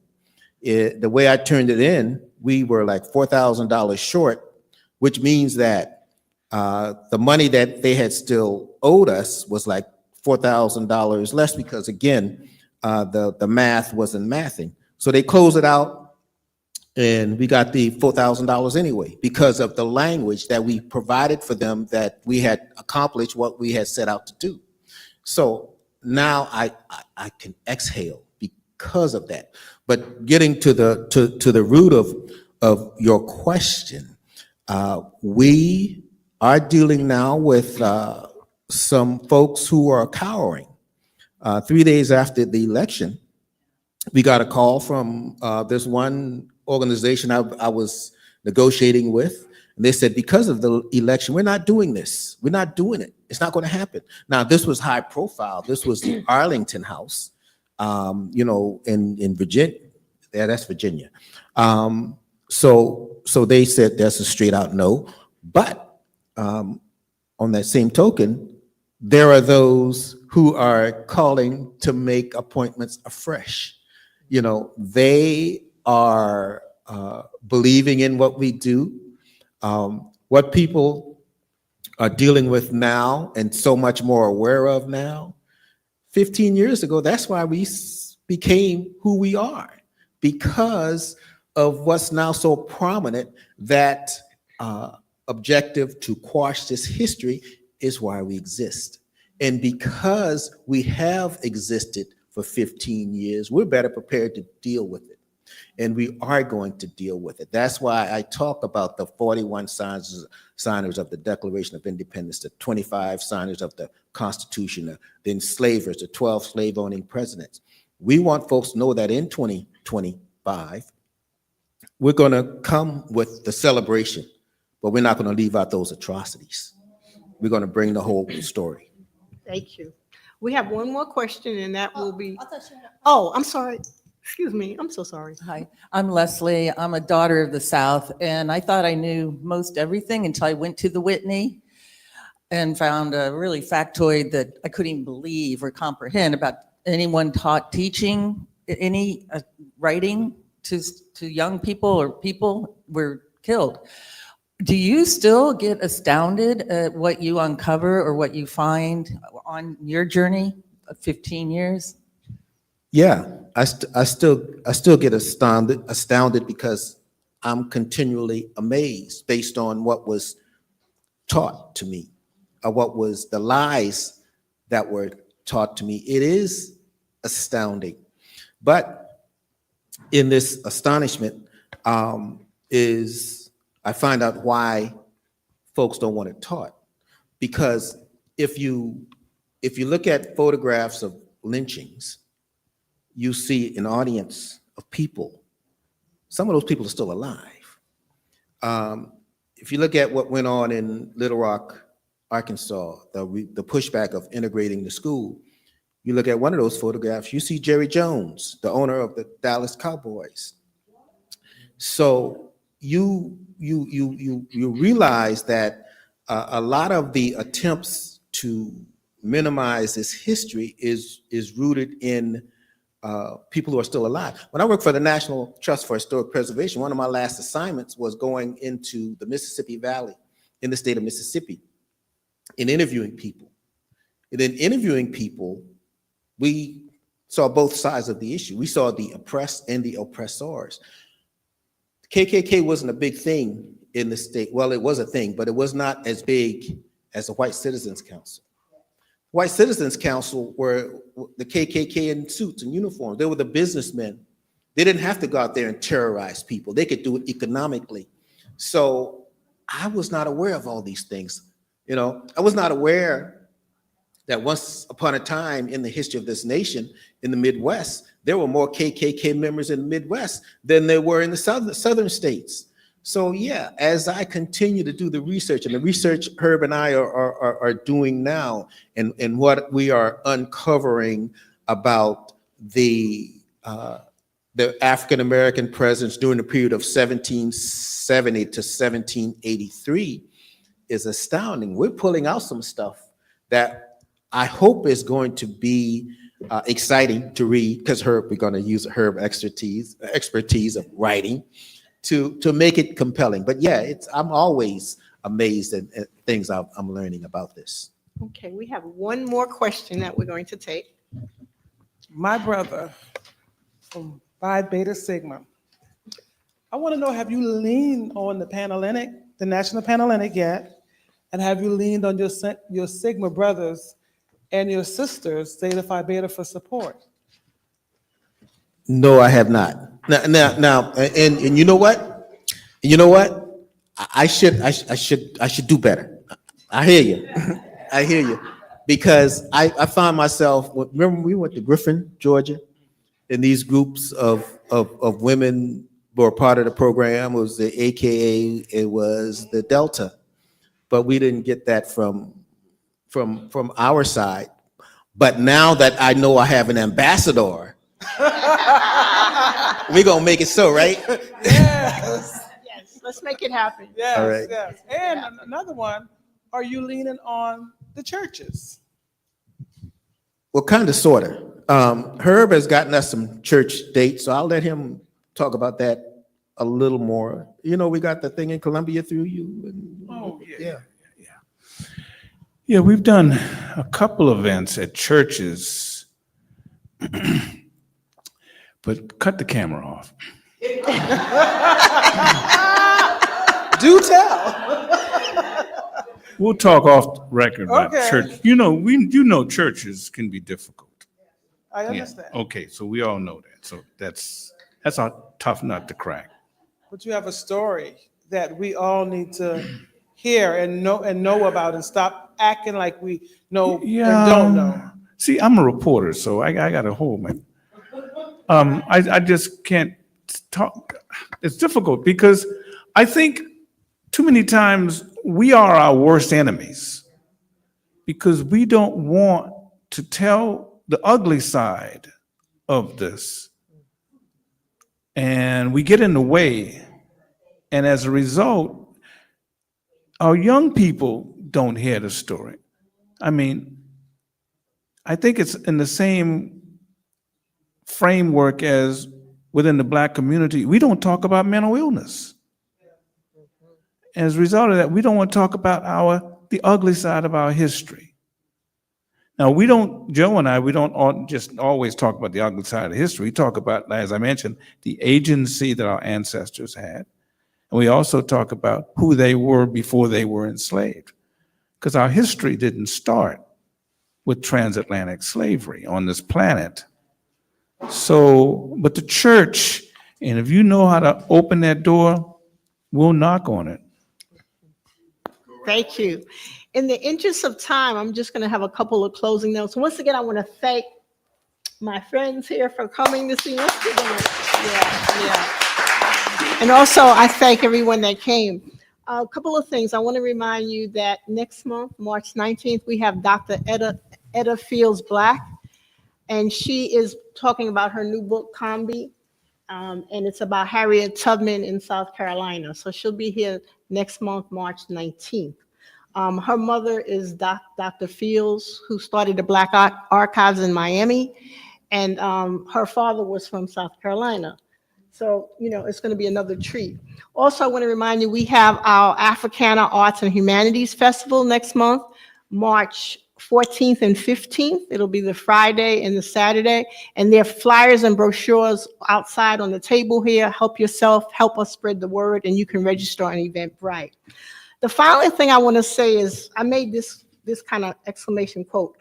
The way I turned it in, we were like $4,000 short, which means that the money that they had still owed us was like $4,000 less, because again, the math wasn't mathing. So they closed it out, and we got the $4,000 anyway, because of the language that we provided for them, that we had accomplished what we had set out to do. So now I can exhale because of that. But getting to the root of your question, we are dealing now with some folks who are cowering. 3 days after the election, we got a call from this one organization I was negotiating with, and they said, because of the election, we're not doing this. We're not doing it. It's not going to happen. Now, this was high profile. This was the Arlington House, in Virginia. Yeah, that's Virginia. So they said that's a straight out no. But on that same token, there are those who are calling to make appointments afresh. They are believing in what we do. What people are dealing with now and so much more aware of now, 15 years ago, that's why we became who we are, because of what's now so prominent. That objective to quash this history is why we exist. And because we have existed for 15 years, we're better prepared to deal with it. And we are going to deal with it. That's why I talk about the 41 signers of the Declaration of Independence, the 25 signers of the Constitution, the enslavers, the 12 slave-owning presidents. We want folks to know that in 2025, we're going to come with the celebration, but we're not going to leave out those atrocities. We're going to bring the whole story. Thank you. We have one more question, and that will be, oh, I'm sorry. Excuse me. I'm so sorry. Hi, I'm Leslie. I'm a daughter of the South, and I thought I knew most everything until I went to the Whitney and found a really factoid that I couldn't even believe or comprehend about anyone teaching any writing to young people, or people were killed. Do you still get astounded at what you uncover or what you find on your journey of 15 years? Yeah, I still get astounded because I'm continually amazed based on what was taught to me, or what was the lies that were taught to me. It is astounding. But in this astonishment I find out why folks don't want it taught. Because if you look at photographs of lynchings, you see an audience of people. Some of those people are still alive. If you look at what went on in Little Rock, Arkansas, the pushback of integrating the school, you look at one of those photographs, you see Jerry Jones, the owner of the Dallas Cowboys. So you realize that a lot of the attempts to minimize this history is rooted in people who are still alive. When I worked for the National Trust for Historic Preservation, one of my last assignments was going into the Mississippi Valley in the state of Mississippi and interviewing people. And in interviewing people, we saw both sides of the issue. We saw the oppressed and the oppressors. KKK wasn't a big thing in the state. Well, it was a thing, but it was not as big as the White Citizens Council. White Citizens Council were the KKK in suits and uniforms. They were the businessmen. They didn't have to go out there and terrorize people. They could do it economically. So I was not aware of all these things. You know, I was not aware that once upon a time in the history of this nation, in the Midwest, there were more KKK members in the Midwest than there were in the southern states. So yeah, as I continue to do the research, and the research Herb and I are doing now, and what we are uncovering about the African-American presence during the period of 1770 to 1783 is astounding. We're pulling out some stuff that I hope is going to be exciting to read, because we're going to use Herb expertise of writing to make it compelling. But yeah, I'm always amazed at things I'm learning about this. Okay, we have one more question that we're going to take. My brother from Phi Beta Sigma. I want to know, have you leaned on the National Panhellenic yet? And have you leaned on your Sigma brothers and your sisters, Zeta Phi Beta, for support? No, I have not. Now, and you know what? You know what? I should do better. I hear you. I hear you. Because I found myself, remember we went to Griffin, Georgia, and these groups of women were part of the program. It was the AKA, it was the Delta, but we didn't get that from our side. But now that I know I have an ambassador, we're gonna make it so, right? Yes. Yes, let's make it happen. Yes, All right. yes. And another one, are you leaning on the churches? Well, kind of, sort of. Herb has gotten us some church dates, so I'll let him talk about that a little more. You know, we got the thing in Columbia through you. And, Oh, yeah. Yeah, we've done a couple events at churches, but cut the camera off. Do tell. We'll talk off record about Okay. church. You know, churches can be difficult. I Yeah. understand. Okay, so we all know that. So that's That's a tough nut to crack. But you have a story that we all need to hear and know about, and stop acting like we know and don't know. See, I'm a reporter, so I got to hold my. I just can't talk. It's difficult because I think too many times we are our worst enemies because we don't want to tell the ugly side of this. And we get in the way. And as a result, our young people don't hear the story. I mean, I think it's in the same framework as within the Black community. We don't talk about mental illness. As a result of that, we don't want to talk about the ugly side of our history. Now, Joe and I, we don't just always talk about the ugly side of history. We talk about, as I mentioned, the agency that our ancestors had. And we also talk about who they were before they were enslaved. Because our history didn't start with transatlantic slavery on this planet. So, but the church, and if you know how to open that door, we'll knock on it. Thank you. In the interest of time, I'm just going to have a couple of closing notes. Once again, I want to thank my friends here for coming this evening. And also, I thank everyone that came. A couple of things. I want to remind you that next month, March 19th, we have Dr. Etta Fields Black, and she is talking about her new book, Combi, and it's about Harriet Tubman in South Carolina. So she'll be here next month, March 19th. Her mother is Dr. Fields, who started the Black Archives in Miami, and her father was from South Carolina. So, it's going to be another treat. Also, I want to remind you, we have our Africana Arts and Humanities Festival next month, March 14th and 15th. It'll be the Friday and the Saturday. And there are flyers and brochures outside on the table here. Help yourself, help us spread the word, and you can register on Eventbrite. The final thing I want to say is, I made this kind of exclamation quote: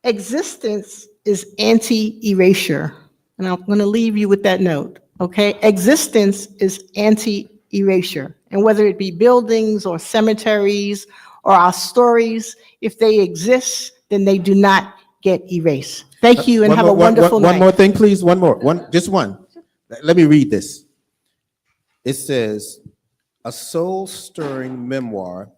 existence is anti-erasure. And I'm going to leave you with that note, okay? Existence is anti-erasure. And whether it be buildings or cemeteries or our stories, if they exist, then they do not get erased. Thank you and have a wonderful night. One more thing, please. Just one. Let me read this. It says, a soul-stirring memoir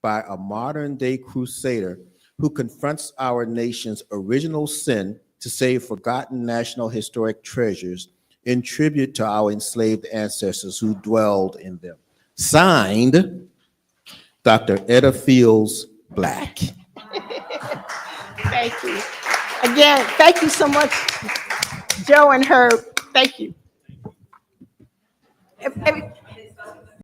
by a modern-day crusader who confronts our nation's original sin to save forgotten national historic treasures in tribute to our enslaved ancestors who dwelled in them. Signed, Dr. Etta Fields Black. Thank you. Again, thank you so much, Joe and Herb. Thank you.